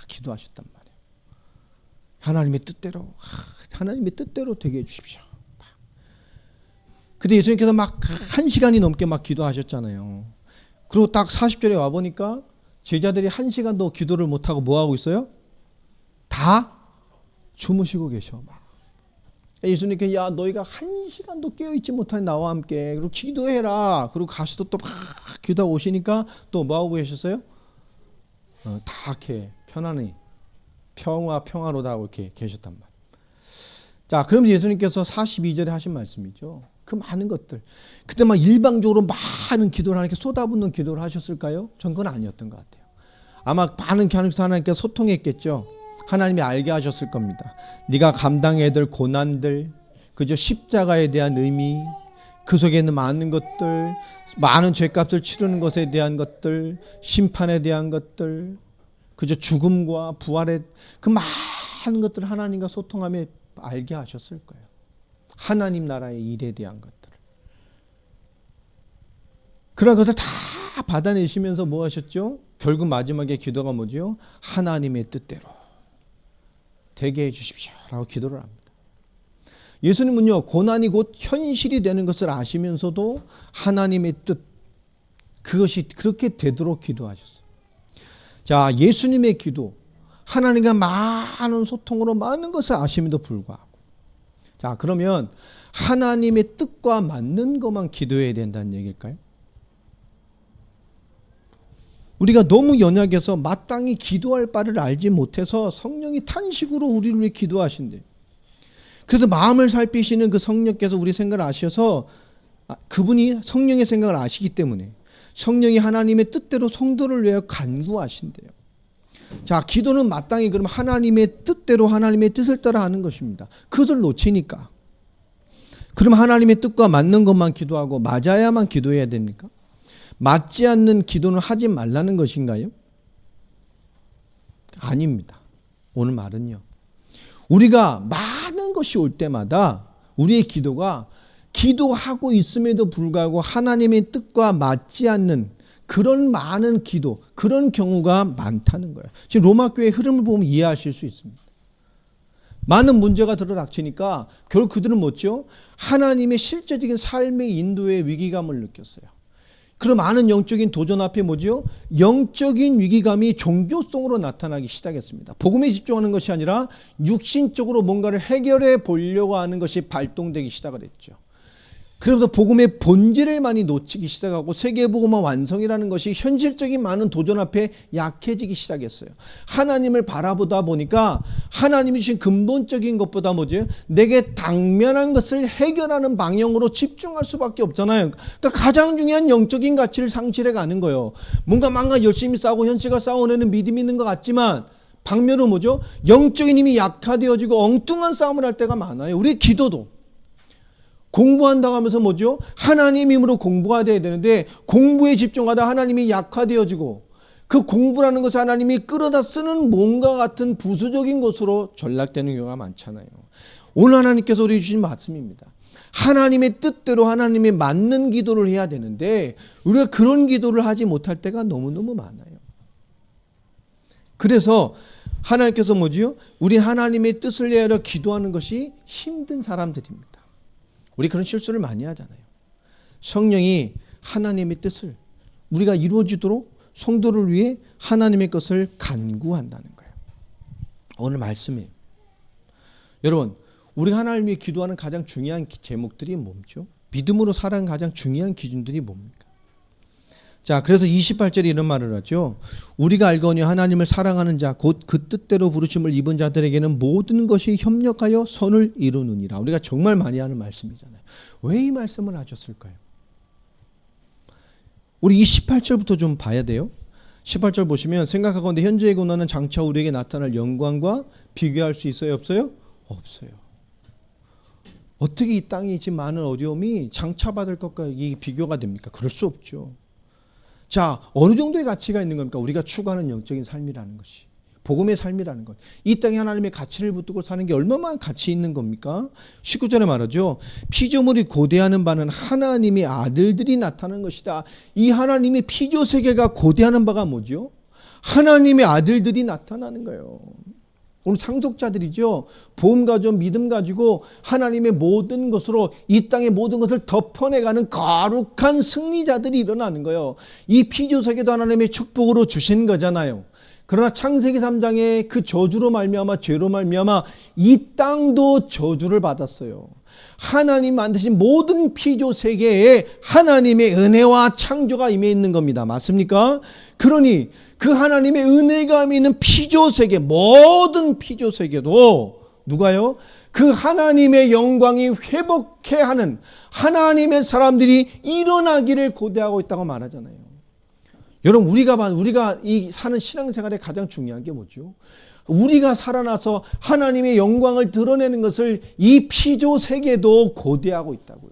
기도하셨단 말이에요. 하나님의 뜻대로 되게 해주십시오. 근데 예수님께서 막 1시간이 넘게 막 기도하셨잖아요. 그리고 딱 40절에 와보니까 제자들이 1시간도 기도를 못하고 뭐하고 있어요? 다 주무시고 계셔. 막. 예수님께서 야 너희가 1시간도 깨어있지 못한 나와 함께 그리고 기도해라. 그리고 가셔서 또 막 기도하고 오시니까 또 뭐하고 계셨어요? 다 이렇게 편안히 평화로다 하고 이렇게 계셨단 말이에요. 자, 그럼 예수님께서 42절에 하신 말씀이죠. 그 많은 것들. 그때 막 일방적으로 많은 기도를 하나님께 쏟아붓는 기도를 하셨을까요? 전 그건 아니었던 것 같아요. 아마 많은 하나님께 소통했겠죠. 하나님이 알게 하셨을 겁니다. 네가 감당해야 될 고난들, 그저 십자가에 대한 의미, 그 속에 있는 많은 것들, 많은 죄값을 치르는 것에 대한 것들, 심판에 대한 것들, 그저 죽음과 부활의 그 많은 것들을 하나님과 소통하며 알게 하셨을 거예요. 하나님 나라의 일에 대한 것들을. 그런 것을 다 받아내시면서 뭐 하셨죠? 결국 마지막에 기도가 뭐죠? 하나님의 뜻대로 되게 해주십시오 라고 기도를 합니다. 예수님은요 고난이 곧 현실이 되는 것을 아시면서도 하나님의 뜻 그것이 그렇게 되도록 기도하셨어요. 자, 예수님의 기도 하나님과 많은 소통으로 많은 것을 아심에도 불구하고 자, 그러면 하나님의 뜻과 맞는 것만 기도해야 된다는 얘기일까요? 우리가 너무 연약해서 마땅히 기도할 바를 알지 못해서 성령이 탄식으로 우리를 위해 기도하신대. 그래서 마음을 살피시는 그 성령께서 우리 생각을 아셔서 그분이 성령의 생각을 아시기 때문에 성령이 하나님의 뜻대로 성도를 위하여 간구하신대요. 자, 기도는 마땅히 그럼 하나님의 뜻대로 하나님의 뜻을 따라 하는 것입니다. 그것을 놓치니까. 그럼 하나님의 뜻과 맞는 것만 기도하고 맞아야만 기도해야 됩니까? 맞지 않는 기도는 하지 말라는 것인가요? 아닙니다. 오늘 말은요. 우리가 많은 것이 올 때마다 우리의 기도가 기도하고 있음에도 불구하고 하나님의 뜻과 맞지 않는 그런 많은 기도, 그런 경우가 많다는 거예요. 지금 로마 교회의 흐름을 보면 이해하실 수 있습니다. 많은 문제가 들어닥치니까 결국 그들은 뭐죠? 하나님의 실제적인 삶의 인도의 위기감을 느꼈어요. 그런 많은 영적인 도전 앞에 뭐죠? 영적인 위기감이 종교성으로 나타나기 시작했습니다. 복음에 집중하는 것이 아니라 육신적으로 뭔가를 해결해 보려고 하는 것이 발동되기 시작을 했죠. 그러면서 복음의 본질을 많이 놓치기 시작하고 세계복음화 완성이라는 것이 현실적인 많은 도전 앞에 약해지기 시작했어요. 하나님을 바라보다 보니까 하나님이 주신 근본적인 것보다 뭐죠? 내게 당면한 것을 해결하는 방향으로 집중할 수밖에 없잖아요. 그러니까 가장 중요한 영적인 가치를 상실해 가는 거예요. 뭔가 열심히 싸우고 현실과 싸워내는 믿음이 있는 것 같지만 방면은 뭐죠? 영적인 힘이 약화되어지고 엉뚱한 싸움을 할 때가 많아요. 우리 기도도. 공부한다고 하면서 뭐죠? 하나님 힘으로 공부가 돼야 되는데 공부에 집중하다 하나님이 약화되어지고 그 공부라는 것을 하나님이 끌어다 쓰는 뭔가 같은 부수적인 것으로 전락되는 경우가 많잖아요. 오늘 하나님께서 우리 주신 말씀입니다. 하나님의 뜻대로 하나님이 맞는 기도를 해야 되는데 우리가 그런 기도를 하지 못할 때가 너무너무 많아요. 그래서 하나님께서 뭐지요? 우리 하나님의 뜻을 위하여 기도하는 것이 힘든 사람들입니다. 우리 그런 실수를 많이 하잖아요. 성령이 하나님의 뜻을 우리가 이루어지도록 성도를 위해 하나님의 것을 간구한다는 거예요. 오늘 말씀이에요. 여러분, 우리가 하나님을 위해 기도하는 가장 중요한 제목들이 뭡니까? 믿음으로 살아가는 가장 중요한 기준들이 뭡니까? 자, 그래서 28절에 이런 말을 하죠. 우리가 알거니 하나님을 사랑하는 자 곧 그 뜻대로 부르심을 입은 자들에게는 모든 것이 협력하여 선을 이루느니라. 우리가 정말 많이 하는 말씀이잖아요. 왜 이 말씀을 하셨을까요? 우리 이 18절부터 좀 봐야 돼요. 18절 보시면 생각하건대 현재의 고난은 장차 우리에게 나타날 영광과 비교할 수 있어요? 없어요? 없어요. 어떻게 이 땅에 지금 많은 어려움이 장차 받을 것과 이게 비교가 됩니까? 그럴 수 없죠. 자, 어느 정도의 가치가 있는 겁니까? 우리가 추구하는 영적인 삶이라는 것이. 복음의 삶이라는 것. 이 땅에 하나님의 가치를 붙들고 사는 게 얼마나 가치 있는 겁니까? 19절에 말하죠. 피조물이 고대하는 바는 하나님의 아들들이 나타나는 것이다. 이 하나님의 피조 세계가 고대하는 바가 뭐죠? 하나님의 아들들이 나타나는 거예요. 오늘 상속자들이죠. 복음 가지고 믿음 가지고 하나님의 모든 것으로 이 땅의 모든 것을 덮어내가는 거룩한 승리자들이 일어나는 거예요. 이 피조세계도 하나님의 축복으로 주신 거잖아요. 그러나 창세기 3장에 그 저주로 말미암아 죄로 말미암아 이 땅도 저주를 받았어요. 하나님 만드신 모든 피조세계에 하나님의 은혜와 창조가 임해 있는 겁니다. 맞습니까? 그러니 그 하나님의 은혜가 있는 피조세계, 모든 피조세계도 누가요? 그 하나님의 영광이 회복해 하는 하나님의 사람들이 일어나기를 고대하고 있다고 말하잖아요. 여러분, 우리가 이 사는 신앙생활에 가장 중요한 게 뭐죠? 우리가 살아나서 하나님의 영광을 드러내는 것을 이 피조세계도 고대하고 있다고요.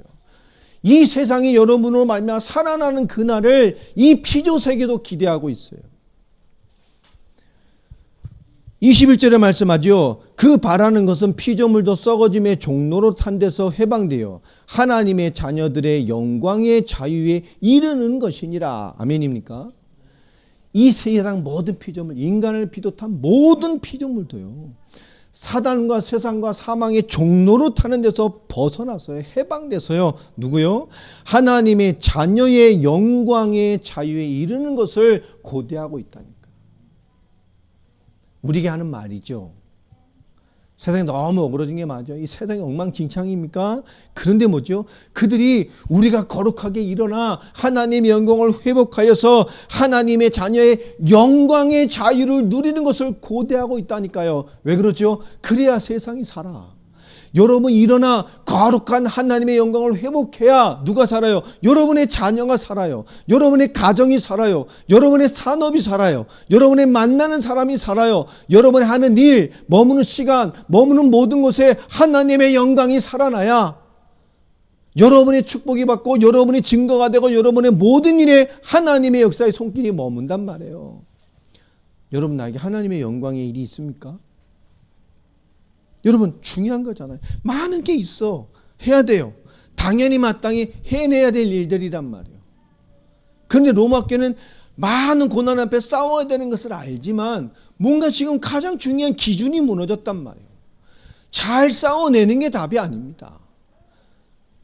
이 세상이 여러분으로 말미암아 살아나는 그날을 이 피조세계도 기대하고 있어요. 21절에 말씀하죠. 그 바라는 것은 피조물도 썩어짐의 종로로 탄 데서 해방되어 하나님의 자녀들의 영광의 자유에 이르는 것이니라. 아멘입니까? 이 세상 모든 피조물, 인간을 비롯한 모든 피조물도요. 사단과 세상과 사망의 종로로 타는 데서 벗어나서요. 해방돼서요. 누구요? 하나님의 자녀의 영광의 자유에 이르는 것을 고대하고 있다니까. 우리에게 하는 말이죠. 세상이 너무 어그러진 게 맞아요. 이 세상이 엉망진창입니까? 그런데 뭐죠? 그들이 우리가 거룩하게 일어나 하나님의 영광을 회복하여서 하나님의 자녀의 영광의 자유를 누리는 것을 고대하고 있다니까요. 왜 그러죠? 그래야 세상이 살아. 여러분 일어나 거룩한 하나님의 영광을 회복해야 누가 살아요? 여러분의 자녀가 살아요. 여러분의 가정이 살아요. 여러분의 산업이 살아요. 여러분의 만나는 사람이 살아요. 여러분이 하는 일, 머무는 시간, 머무는 모든 곳에 하나님의 영광이 살아나야 여러분의 축복이 받고 여러분의 증거가 되고 여러분의 모든 일에 하나님의 역사의 손길이 머문단 말이에요. 여러분 나에게 하나님의 영광의 일이 있습니까? 여러분 중요한 거잖아요. 많은 게 있어. 해야 돼요. 당연히 마땅히 해내야 될 일들이란 말이에요. 그런데 로마교는 많은 고난 앞에 싸워야 되는 것을 알지만 뭔가 지금 가장 중요한 기준이 무너졌단 말이에요. 잘 싸워내는 게 답이 아닙니다.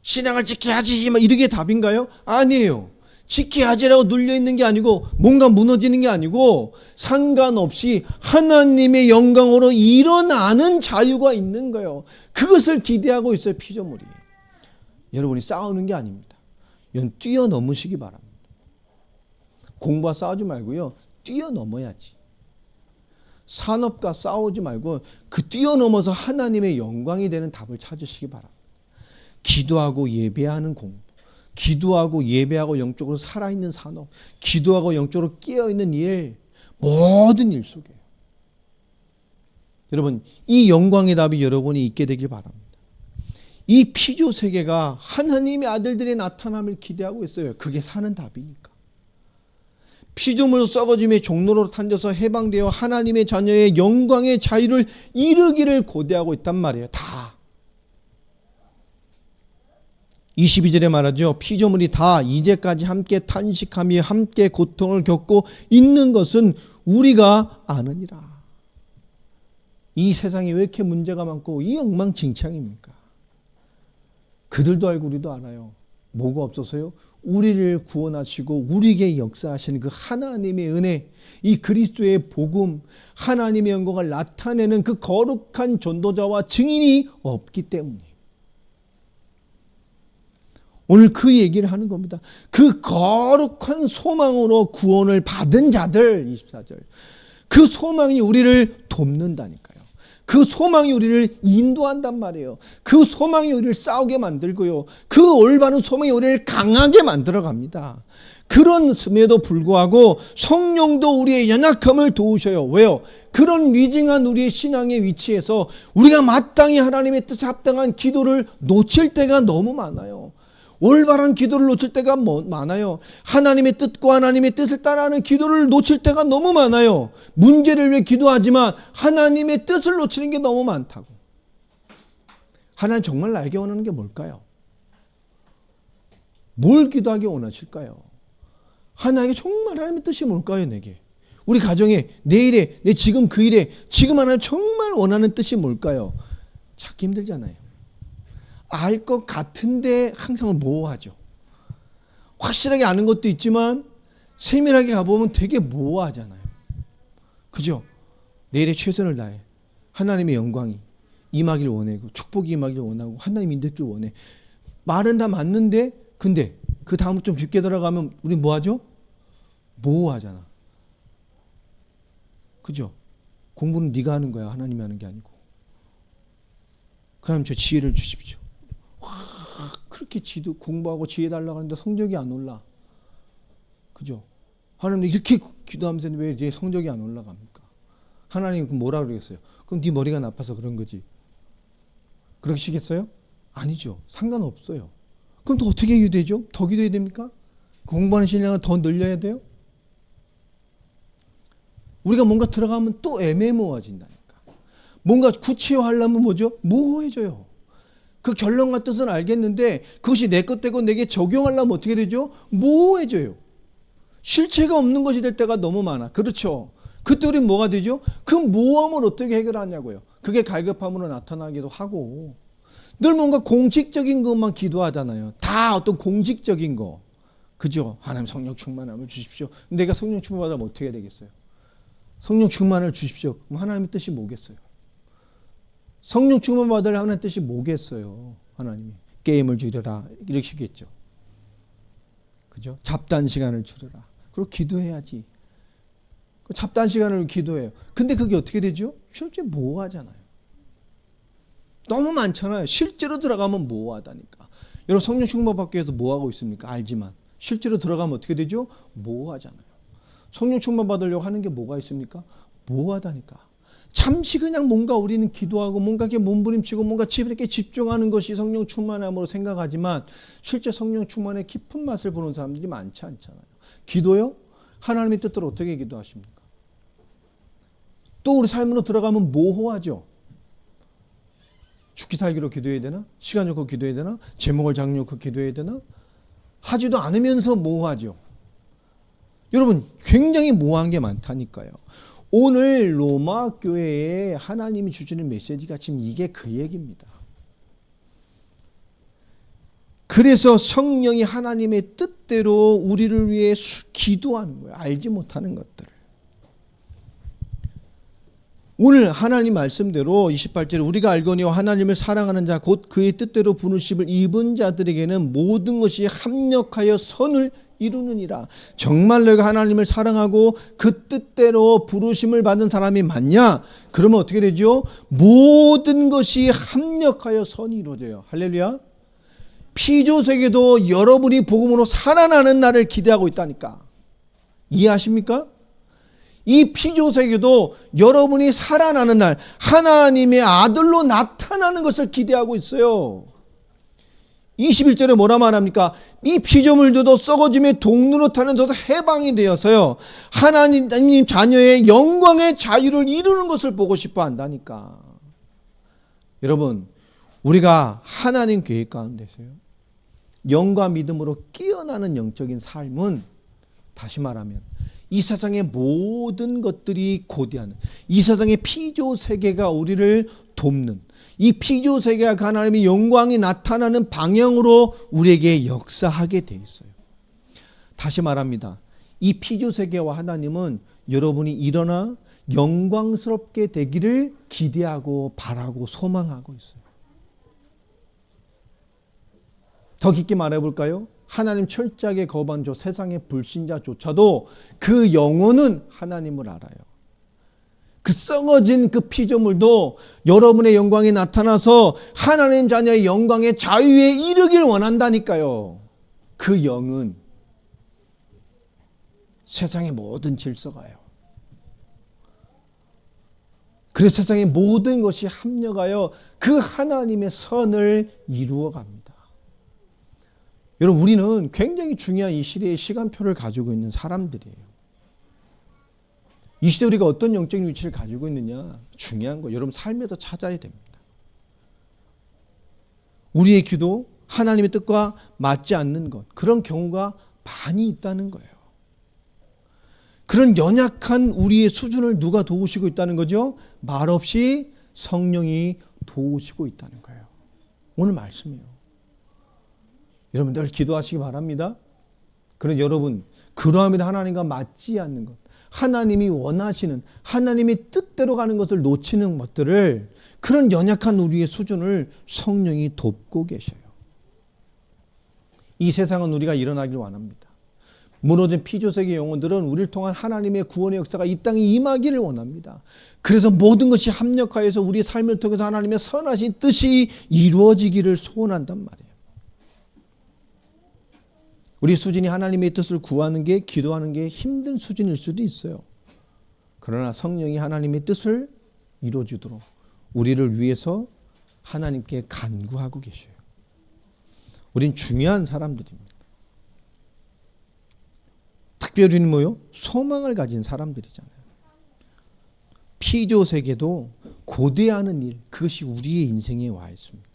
신앙을 지켜야지 이게 답인가요? 아니에요. 지켜야지라고 눌려있는 게 아니고 뭔가 무너지는 게 아니고 상관없이 하나님의 영광으로 일어나는 자유가 있는 거예요. 그것을 기대하고 있어요. 피조물이. 여러분이 싸우는 게 아닙니다. 이건 뛰어넘으시기 바랍니다. 공부와 싸우지 말고요. 뛰어넘어야지. 산업과 싸우지 말고 그 뛰어넘어서 하나님의 영광이 되는 답을 찾으시기 바랍니다. 기도하고 예배하는 공부. 기도하고 예배하고 영적으로 살아있는 산업, 기도하고 영적으로 깨어있는 일, 모든 일 속에 여러분 이 영광의 답이 여러분이 있게 되길 바랍니다. 이 피조 세계가 하나님의 아들들의 나타남을 기대하고 있어요. 그게 사는 답이니까. 피조물로 썩어짐의 종로로 탄져서 해방되어 하나님의 자녀의 영광의 자유를 이루기를 고대하고 있단 말이에요. 다. 22절에 말하죠. 피조물이 다 이제까지 함께 탄식하며 함께 고통을 겪고 있는 것은 우리가 아느니라. 이 세상이 왜 이렇게 문제가 많고 이 엉망진창입니까? 그들도 알고 우리도 알아요. 뭐가 없어서요? 우리를 구원하시고 우리에게 역사하시는 그 하나님의 은혜, 이 그리스도의 복음, 하나님의 영광을 나타내는 그 거룩한 전도자와 증인이 없기 때문이에요. 오늘 그 얘기를 하는 겁니다. 그 거룩한 소망으로 구원을 받은 자들, 24절. 그 소망이 우리를 돕는다니까요. 그 소망이 우리를 인도한단 말이에요. 그 소망이 우리를 싸우게 만들고요. 그 올바른 소망이 우리를 강하게 만들어 갑니다. 그런음에도 불구하고 성령도 우리의 연약함을 도우셔요. 왜요? 그런 위증한 우리의 신앙의 위치에서 우리가 마땅히 하나님의 뜻에 합당한 기도를 놓칠 때가 너무 많아요. 올바른 기도를 놓칠 때가 많아요. 하나님의 뜻과 하나님의 뜻을 따라하는 기도를 놓칠 때가 너무 많아요. 문제를 위해 기도하지만 하나님의 뜻을 놓치는 게 너무 많다고. 하나님 정말 나에게 원하는 게 뭘까요? 뭘 기도하기 원하실까요? 하나님께 정말 하나님의 뜻이 뭘까요? 내게. 우리 가정에 내 일에 내 지금 그 일에 지금 하나님 정말 원하는 뜻이 뭘까요? 찾기 힘들잖아요. 알 것 같은데 항상 모호하죠. 확실하게 아는 것도 있지만 세밀하게 가보면 되게 모호하잖아요. 그죠? 내일의 최선을 다해 하나님의 영광이 임하길 원하고 축복이 임하길 원하고 하나님 인도길 원해. 말은 다 맞는데 근데 그 다음으로 좀 깊게 들어가면 우리 뭐하죠? 모호하잖아. 그죠? 공부는 네가 하는 거야. 하나님이 하는 게 아니고. 하나님 저 지혜를 주십시오. 그렇게 공부하고 지혜 달라고 하는데 성적이 안 올라. 그죠? 하나님 이렇게 기도하면서 왜 이제 성적이 안 올라갑니까? 하나님 그럼 뭐라 그러겠어요? 그럼 네 머리가 나빠서 그런 거지. 그러시겠어요? 아니죠. 상관없어요. 그럼 또 어떻게 기도되죠? 더 기도해야 됩니까? 공부하는 신앙을 더 늘려야 돼요? 우리가 뭔가 들어가면 또 애매모호해진다니까. 뭔가 구체화하려면 뭐죠? 모호해져요. 그 결론과 뜻은 알겠는데 그것이 내 것 되고 내게 적용하려면 어떻게 되죠? 모호해져요. 실체가 없는 것이 될 때가 너무 많아. 그렇죠? 그때 우리는 뭐가 되죠? 그 모호함을 어떻게 해결하냐고요. 그게 갈급함으로 나타나기도 하고 늘 뭔가 공식적인 것만 기도하잖아요. 다 어떤 공식적인 거. 그죠? 하나님 성령 충만함을 주십시오. 내가 성령 충만 받으면 어떻게 해야 되겠어요? 성령 충만을 주십시오. 그럼 하나님의 뜻이 뭐겠어요? 성령 충만 받을 하나님의 뜻이 뭐겠어요? 하나님이 게임을 주려라 이러시겠죠. 그죠? 잡다한 시간을 주려라. 그리고 기도해야지. 잡다한 시간을 기도해요. 근데 그게 어떻게 되죠? 실제 모호하잖아요. 너무 많잖아요. 실제로 들어가면 모호하다니까. 여러분 성령 충만 받기 위해서 뭐 하고 있습니까? 알지만 실제로 들어가면 어떻게 되죠? 모호하잖아요. 성령 충만 받으려고 하는 게 뭐가 있습니까? 모호하다니까. 잠시 그냥 뭔가 우리는 기도하고 뭔가 이렇게 몸부림치고 뭔가 이렇게 집중하는 것이 성령 충만함으로 생각하지만 실제 성령 충만의 깊은 맛을 보는 사람들이 많지 않잖아요. 기도요? 하나님의 뜻대로 어떻게 기도하십니까? 또 우리 삶으로 들어가면 모호하죠. 죽기 살기로 기도해야 되나? 시간 좋고 기도해야 되나? 제목을 장려고 기도해야 되나? 하지도 않으면서 모호하죠. 여러분 굉장히 모호한 게 많다니까요. 오늘 로마 교회에 하나님이 주시는 메시지가 지금 이게 그 얘기입니다. 그래서 성령이 하나님의 뜻대로 우리를 위해 기도하는 거예요. 알지 못하는 것들을. 오늘 하나님 말씀대로 28절에 우리가 알거니와 하나님을 사랑하는 자 곧 그의 뜻대로 부르심을 입은 자들에게는 모든 것이 합력하여 선을 이루느니라. 정말 너희가 하나님을 사랑하고 그 뜻대로 부르심을 받은 사람이 맞냐? 그러면 어떻게 되죠? 모든 것이 합력하여 선이 이루어져요. 할렐루야. 피조세계도 여러분이 복음으로 살아나는 날을 기대하고 있다니까. 이해하십니까? 이 피조세계도 여러분이 살아나는 날 하나님의 아들로 나타나는 것을 기대하고 있어요. 21절에 뭐라 말합니까? 이 피조물들도 썩어짐의 동루로 타는 저도 해방이 되어서요 하나님 자녀의 영광의 자유를 이루는 것을 보고 싶어 한다니까. 여러분 우리가 하나님 계획 가운데서요 영과 믿음으로 깨어나는 영적인 삶은 다시 말하면 이 세상의 모든 것들이 고대하는 이 세상의 피조세계가 우리를 돕는 이 피조세계가 하나님의 영광이 나타나는 방향으로 우리에게 역사하게 돼 있어요. 다시 말합니다. 이 피조세계와 하나님은 여러분이 일어나 영광스럽게 되기를 기대하고 바라고 소망하고 있어요. 더 깊게 말해볼까요? 하나님 철저하게 거부한 저 세상의 불신자조차도 그 영혼은 하나님을 알아요. 그 썩어진 그 피조물도 여러분의 영광이 나타나서 하나님 자녀의 영광의 자유에 이르길 원한다니까요. 그 영은 세상의 모든 질서가요. 그래서 세상의 모든 것이 합력하여 그 하나님의 선을 이루어 갑니다. 여러분 우리는 굉장히 중요한 이 시대의 시간표를 가지고 있는 사람들이에요. 이 시대 우리가 어떤 영적인 위치를 가지고 있느냐 중요한 거 여러분 삶에서 찾아야 됩니다. 우리의 기도 하나님의 뜻과 맞지 않는 것 그런 경우가 많이 있다는 거예요. 그런 연약한 우리의 수준을 누가 도우시고 있다는 거죠? 말없이 성령이 도우시고 있다는 거예요. 오늘 말씀이에요. 여러분 늘 기도하시기 바랍니다. 그런 여러분 그러함에도 하나님과 맞지 않는 것 하나님이 원하시는 하나님의 뜻대로 가는 것을 놓치는 것들을 그런 연약한 우리의 수준을 성령이 돕고 계셔요. 이 세상은 우리가 일어나길 원합니다. 무너진 피조세계 영혼들은 우리를 통한 하나님의 구원의 역사가 이 땅에 임하기를 원합니다. 그래서 모든 것이 합력하여서 우리의 삶을 통해서 하나님의 선하신 뜻이 이루어지기를 소원한단 말이에요. 우리 수준이 하나님의 뜻을 구하는 게 기도하는 게 힘든 수준일 수도 있어요. 그러나 성령이 하나님의 뜻을 이루어주도록 우리를 위해서 하나님께 간구하고 계셔요. 우린 중요한 사람들입니다. 특별히 우리는 뭐요? 소망을 가진 사람들이잖아요. 피조세계도 고대하는 일 그것이 우리의 인생에 와 있습니다.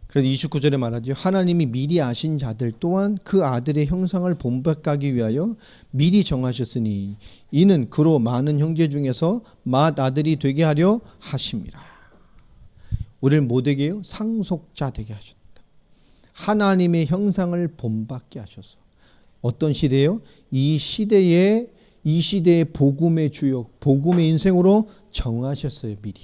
그래서 29절에 말하죠. 하나님이 미리 아신 자들 또한 그 아들의 형상을 본받게 위하여 미리 정하셨으니 이는 그로 많은 형제 중에서 맏아들이 되게 하려 하심이라. 우리를 뭐 되게 해요? 상속자 되게 하셨다. 하나님의 형상을 본받게 하셔서 어떤 시대예요? 이 시대의 복음의 주역 복음의 인생으로 정하셨어요. 미리.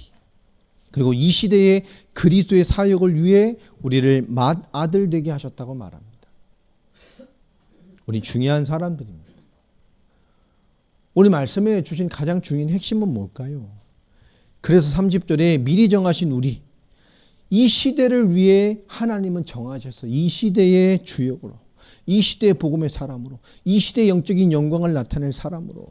그리고 이 시대에 그리스도의 사역을 위해 우리를 맏아들 되게 하셨다고 말합니다. 우리 중요한 사람들입니다. 오늘 말씀에 주신 가장 중요한 핵심은 뭘까요? 그래서 30절에 미리 정하신 우리, 이 시대를 위해 하나님은 정하셨어요. 이 시대의 주역으로, 이 시대의 복음의 사람으로, 이 시대의 영적인 영광을 나타낼 사람으로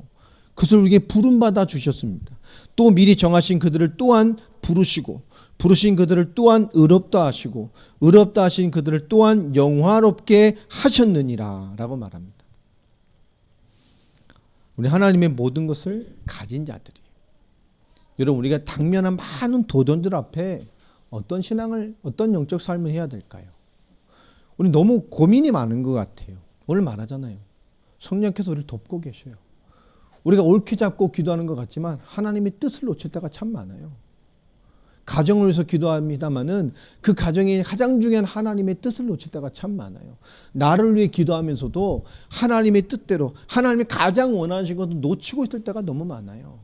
그것을 우리에게 부름받아 주셨습니다. 또 미리 정하신 그들을 또한 부르시고, 부르신 그들을 또한 의롭다 하시고, 의롭다 하신 그들을 또한 영화롭게 하셨느니라 라고 말합니다. 우리 하나님의 모든 것을 가진 자들이에요. 여러분, 우리가 당면한 많은 도전들 앞에 어떤 신앙을, 어떤 영적 삶을 해야 될까요? 우리 너무 고민이 많은 것 같아요. 오늘 말하잖아요. 성령께서 우리를 돕고 계셔요. 우리가 옳게 잡고 기도하는 것 같지만 하나님의 뜻을 놓칠 때가 참 많아요. 가정을 위해서 기도합니다마는 그 가정이 가장 중요한 하나님의 뜻을 놓칠 때가 참 많아요. 나를 위해 기도하면서도 하나님의 뜻대로 하나님이 가장 원하시는 것을 놓치고 있을 때가 너무 많아요.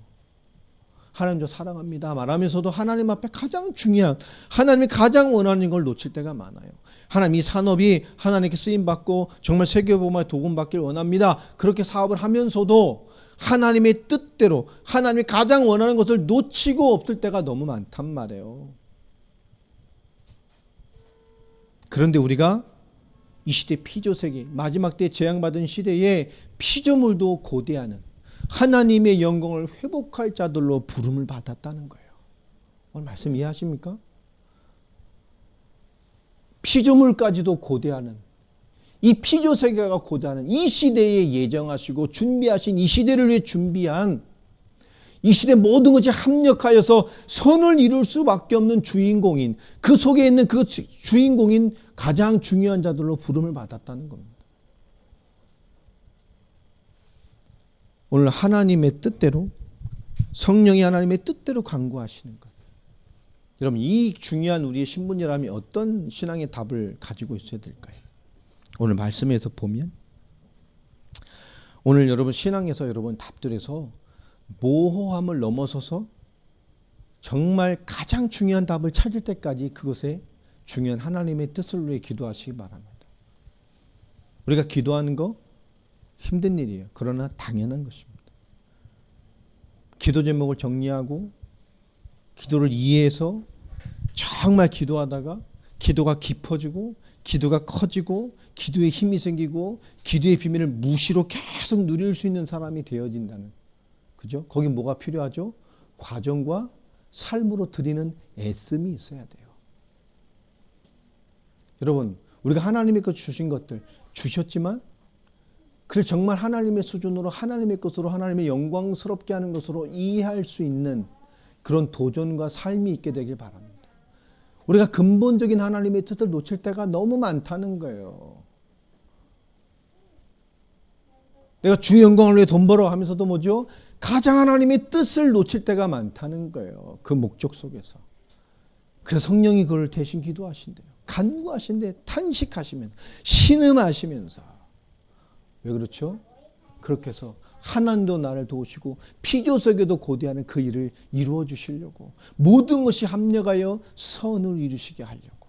하나님 저 사랑합니다 말하면서도 하나님 앞에 가장 중요한, 하나님이 가장 원하는 걸 놓칠 때가 많아요. 하나님 이 산업이 하나님께 쓰임받고 정말 세계복음화에 도움받길 원합니다. 그렇게 사업을 하면서도 하나님의 뜻대로 하나님이 가장 원하는 것을 놓치고 없을 때가 너무 많단 말이에요. 그런데 우리가 이 시대 피조세계, 마지막 때 재앙받은 시대에 피조물도 고대하는 하나님의 영광을 회복할 자들로 부름을 받았다는 거예요. 오늘 말씀 이해하십니까? 피조물까지도 고대하는, 이 피조세계가 고대하는 이 시대에 예정하시고 준비하신, 이 시대를 위해 준비한, 이 시대 모든 것이 합력하여서 선을 이룰 수밖에 없는 주인공인, 그 속에 있는 그 주인공인 가장 중요한 자들로 부름을 받았다는 겁니다. 오늘 하나님의 뜻대로, 성령이 하나님의 뜻대로 간구하시는 것. 여러분, 이 중요한 우리의 신분이라면 어떤 신앙의 답을 가지고 있어야 될까요? 오늘 말씀에서 보면, 오늘 여러분 신앙에서 여러분 답들에서 모호함을 넘어서서 정말 가장 중요한 답을 찾을 때까지 그것에 중요한 하나님의 뜻을 위해 기도하시기 바랍니다. 우리가 기도하는 거 힘든 일이에요. 그러나 당연한 것입니다. 기도 제목을 정리하고 기도를 이해해서 정말 기도하다가 기도가 깊어지고 기도가 커지고 기도에 힘이 생기고 기도의 비밀을 무시로 계속 누릴 수 있는 사람이 되어진다는, 그죠? 거기 뭐가 필요하죠? 과정과 삶으로 드리는 애씀이 있어야 돼요. 여러분, 우리가 하나님의 것 주신 것들 주셨지만 그걸 정말 하나님의 수준으로, 하나님의 것으로, 하나님의 영광스럽게 하는 것으로 이해할 수 있는 그런 도전과 삶이 있게 되길 바랍니다. 우리가 근본적인 하나님의 뜻을 놓칠 때가 너무 많다는 거예요. 내가 주의 영광을 위해 돈 벌어 하면서도 뭐죠? 가장 하나님의 뜻을 놓칠 때가 많다는 거예요. 그 목적 속에서. 그래서 성령이 그를 대신 기도하신대요. 간구하신대, 탄식하시면서, 신음하시면서. 왜 그렇죠? 그렇게 해서 하나님도 나를 도우시고 피조세계도 고대하는 그 일을 이루어 주시려고, 모든 것이 합력하여 선을 이루시게 하려고.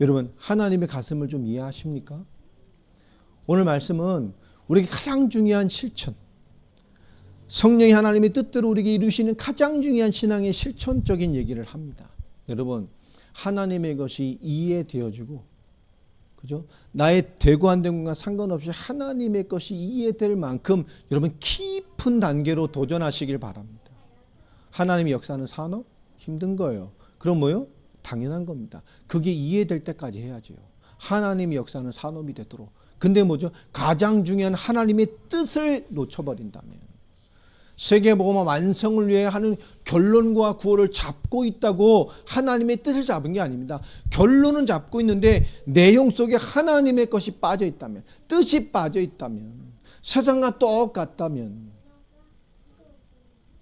여러분, 하나님의 가슴을 좀 이해하십니까? 오늘 말씀은 우리에게 가장 중요한 실천, 성령이 하나님의 뜻대로 우리에게 이루시는 가장 중요한 신앙의 실천적인 얘기를 합니다. 여러분, 하나님의 것이 이해되어지고, 그죠? 나의 되고 안 된 것과 상관없이 하나님의 것이 이해될 만큼 여러분 깊은 단계로 도전하시길 바랍니다. 하나님이 역사하는 산업? 힘든 거예요. 그럼 뭐요? 당연한 겁니다. 그게 이해될 때까지 해야죠. 하나님이 역사하는 산업이 되도록. 근데 뭐죠? 가장 중요한 하나님의 뜻을 놓쳐버린다면, 세계복음화 완성을 위해 하는 결론과 구호를 잡고 있다고 하나님의 뜻을 잡은 게 아닙니다. 결론은 잡고 있는데 내용 속에 하나님의 것이 빠져 있다면, 뜻이 빠져 있다면, 세상과 똑같다면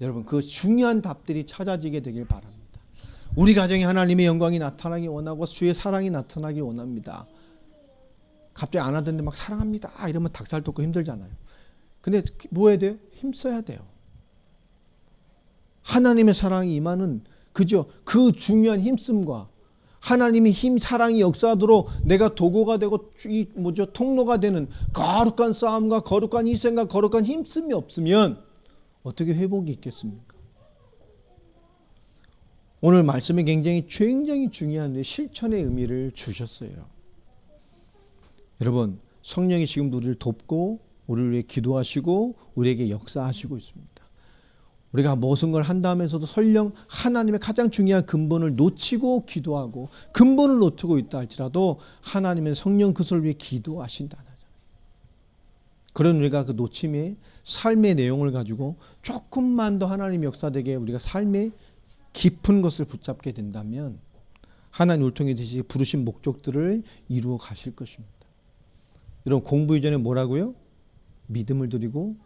여러분 그 중요한 답들이 찾아지게 되길 바랍니다. 우리 가정에 하나님의 영광이 나타나기 원하고 주의 사랑이 나타나기 원합니다. 갑자기 안 하던데 막 사랑합니다 이러면 닭살 돋고 힘들잖아요. 근데 뭐 해야 돼요? 힘써야 돼요. 하나님의 사랑이 임하는 그죠? 그 중요한 힘씀과 하나님의 힘, 사랑이 역사하도록 내가 도구가 되고 통로가 되는 거룩한 싸움과 거룩한 희생과 거룩한 힘씀이 없으면 어떻게 회복이 있겠습니까? 오늘 말씀이 굉장히 중요한 실천의 의미를 주셨어요. 여러분, 성령이 지금 우리를 돕고 우리를 위해 기도하시고 우리에게 역사하시고 있습니다. 우리가 무슨 걸 한다면서도 설령 하나님의 가장 중요한 근본을 놓치고 기도하고 근본을 놓치고 있다 할지라도 하나님은 성령 그것을 위해 기도하신다. 그런 우리가 그 놓침의 삶의 내용을 가지고 조금만 더 하나님 역사되게 우리가 삶의 깊은 것을 붙잡게 된다면 하나님 우리를 통해 부르신 목적들을 이루어 가실 것입니다. 여러분, 공부 이전에 뭐라고요? 믿음을 드리고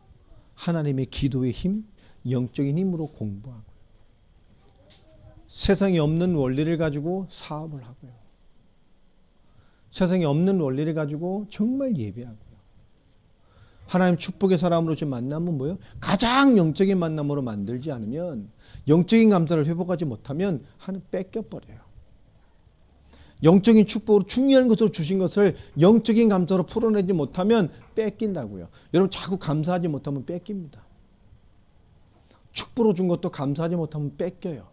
하나님의 기도의 힘, 영적인 힘으로 공부하고요. 세상에 없는 원리를 가지고 사업을 하고요. 세상에 없는 원리를 가지고 정말 예배하고요. 하나님 축복의 사람으로 지금 만나면 뭐예요? 가장 영적인 만남으로 만들지 않으면, 영적인 감사를 회복하지 못하면 하나님 뺏겨버려요. 영적인 축복으로 중요한 것으로 주신 것을 영적인 감사로 풀어내지 못하면 뺏긴다고요. 여러분, 자꾸 감사하지 못하면 뺏깁니다. 축복으로 준 것도 감사하지 못하면 뺏겨요.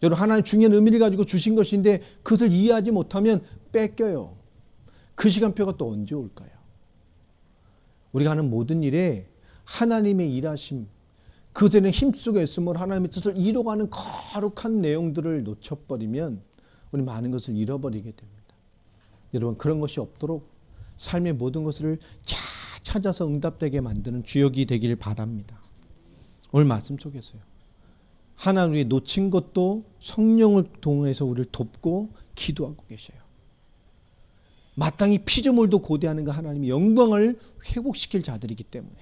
여러분, 하나님 중요한 의미를 가지고 주신 것인데 그것을 이해하지 못하면 뺏겨요. 그 시간표가 또 언제 올까요? 우리가 하는 모든 일에 하나님의 일하심, 그들의 힘쓰고 있음으로 하나님의 뜻을 이루어가는 거룩한 내용들을 놓쳐버리면 우리 많은 것을 잃어버리게 됩니다. 여러분, 그런 것이 없도록 삶의 모든 것을 찾아서 응답되게 만드는 주역이 되길 바랍니다. 오늘 말씀 속에서요, 하나님 우리 놓친 것도 성령을 통해서 우리를 돕고 기도하고 계셔요. 마땅히 피조물도 고대하는 그 하나님의 영광을 회복시킬 자들이기 때문에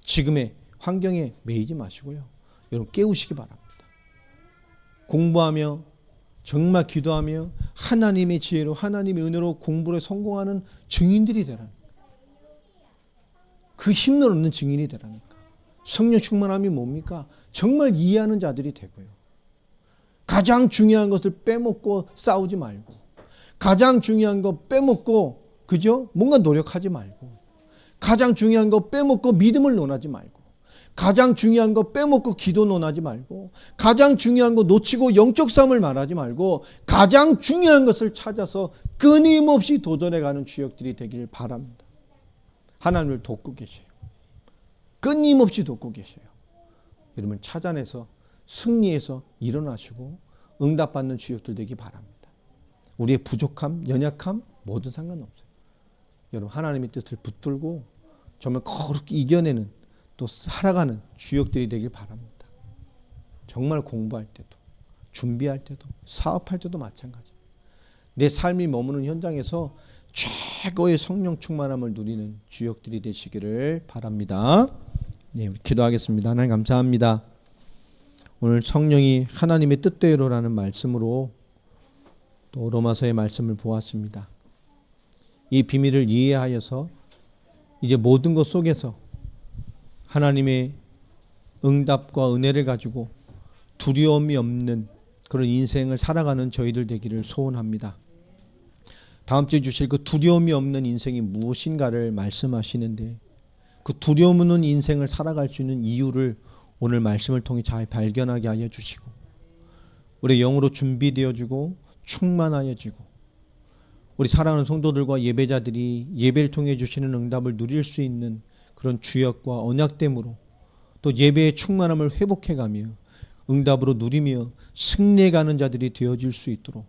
지금의 환경에 매이지 마시고요, 여러분 깨우시기 바랍니다. 공부하며 정말 기도하며 하나님의 지혜로 하나님의 은혜로 공부에 성공하는 증인들이 되라는, 그 힘을 얻는 증인이 되라니까. 성령 충만함이 뭡니까? 정말 이해하는 자들이 되고요. 가장 중요한 것을 빼먹고 싸우지 말고, 가장 중요한 거 빼먹고, 그죠? 뭔가 노력하지 말고, 가장 중요한 거 빼먹고 믿음을 논하지 말고, 가장 중요한 거 빼먹고 기도 논하지 말고, 가장 중요한 거 놓치고 영적 싸움을 말하지 말고, 가장 중요한 것을 찾아서 끊임없이 도전해가는 주역들이 되길 바랍니다. 하나님을 돕고 계셔요. 끊임없이 돕고 계셔요. 여러분, 찾아내서 승리해서 일어나시고 응답받는 주역들 되기 바랍니다. 우리의 부족함, 연약함 모두 상관없어요. 여러분, 하나님의 뜻을 붙들고 정말 거룩히 이겨내는, 또 살아가는 주역들이 되길 바랍니다. 정말 공부할 때도, 준비할 때도, 사업할 때도 마찬가지. 내 삶이 머무는 현장에서 최고의 성령 충만함을 누리는 주역들이 되시기를 바랍니다. 네, 우리 기도하겠습니다. 하나님 감사합니다. 오늘 성령이 하나님의 뜻대로라는 말씀으로 또 로마서의 말씀을 보았습니다. 이 비밀을 이해하여서 이제 모든 것 속에서 하나님의 응답과 은혜를 가지고 두려움이 없는 그런 인생을 살아가는 저희들 되기를 소원합니다. 다음 주에 주실 그 두려움이 없는 인생이 무엇인가를 말씀하시는데, 그 두려움 없는 인생을 살아갈 수 있는 이유를 오늘 말씀을 통해 잘 발견하게 하여 주시고, 우리 영으로 준비되어지고 충만하여지고, 우리 사랑하는 성도들과 예배자들이 예배를 통해 주시는 응답을 누릴 수 있는 그런 주역과 언약됨으로 또 예배의 충만함을 회복해가며 응답으로 누리며 승리해가는 자들이 되어질 수 있도록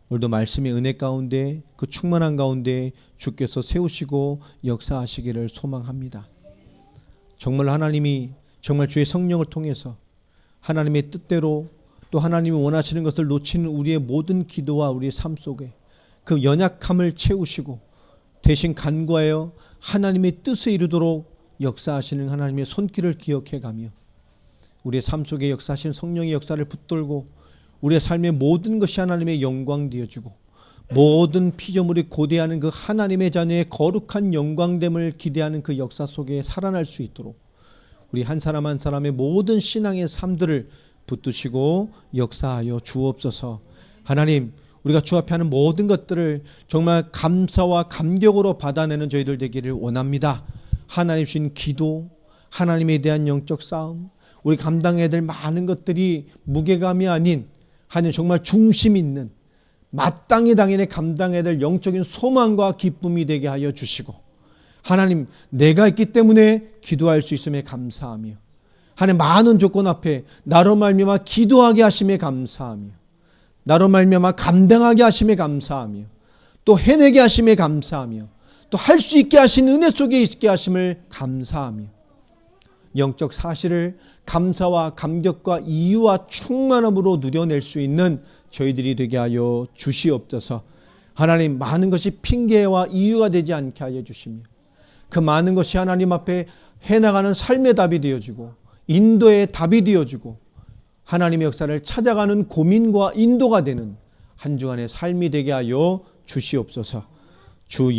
오늘도 말씀의 은혜 가운데, 그 충만한 가운데 주께서 세우시고 역사하시기를 소망합니다. 정말 하나님이 정말 주의 성령을 통해서 하나님의 뜻대로 또 하나님이 원하시는 것을 놓치는 우리의 모든 기도와 우리의 삶 속에 그 연약함을 채우시고 대신 간구하여 하나님의 뜻에 이르도록 역사하시는 하나님의 손길을 기억해가며 우리의 삶 속에 역사하시는 성령의 역사를 붙들고 우리의 삶의 모든 것이 하나님의 영광 되어지고 모든 피조물이 고대하는 그 하나님의 자녀의 거룩한 영광됨을 기대하는 그 역사 속에 살아날 수 있도록 우리 한 사람 한 사람의 모든 신앙의 삶들을 붙드시고 역사하여 주옵소서. 하나님, 우리가 주 앞에 하는 모든 것들을 정말 감사와 감격으로 받아내는 저희들 되기를 원합니다. 하나님 주신 기도, 하나님에 대한 영적 싸움, 우리 감당해야 될 많은 것들이 무게감이 아닌 하나님 정말 중심 있는 마땅히 당연히 감당해야 될 영적인 소망과 기쁨이 되게 하여 주시고, 하나님 내가 있기 때문에 기도할 수 있음에 감사하며, 하나님 많은 조건 앞에 나로 말미암아 기도하게 하심에 감사하며, 나로 말미암아 감당하게 하심에 감사하며, 또 해내게 하심에 감사하며, 또 할 수 있게 하신 은혜 속에 있게 하심을 감사하며, 영적 사실을 감사와 감격과 이유와 충만함으로 누려낼 수 있는 저희들이 되게 하여 주시옵소서. 하나님 많은 것이 핑계와 이유가 되지 않게 하여 주시며, 그 많은 것이 하나님 앞에 해나가는 삶의 답이 되어지고 인도의 답이 되어지고 하나님의 역사를 찾아가는 고민과 인도가 되는 한 주간의 삶이 되게 하여 주시옵소서. 주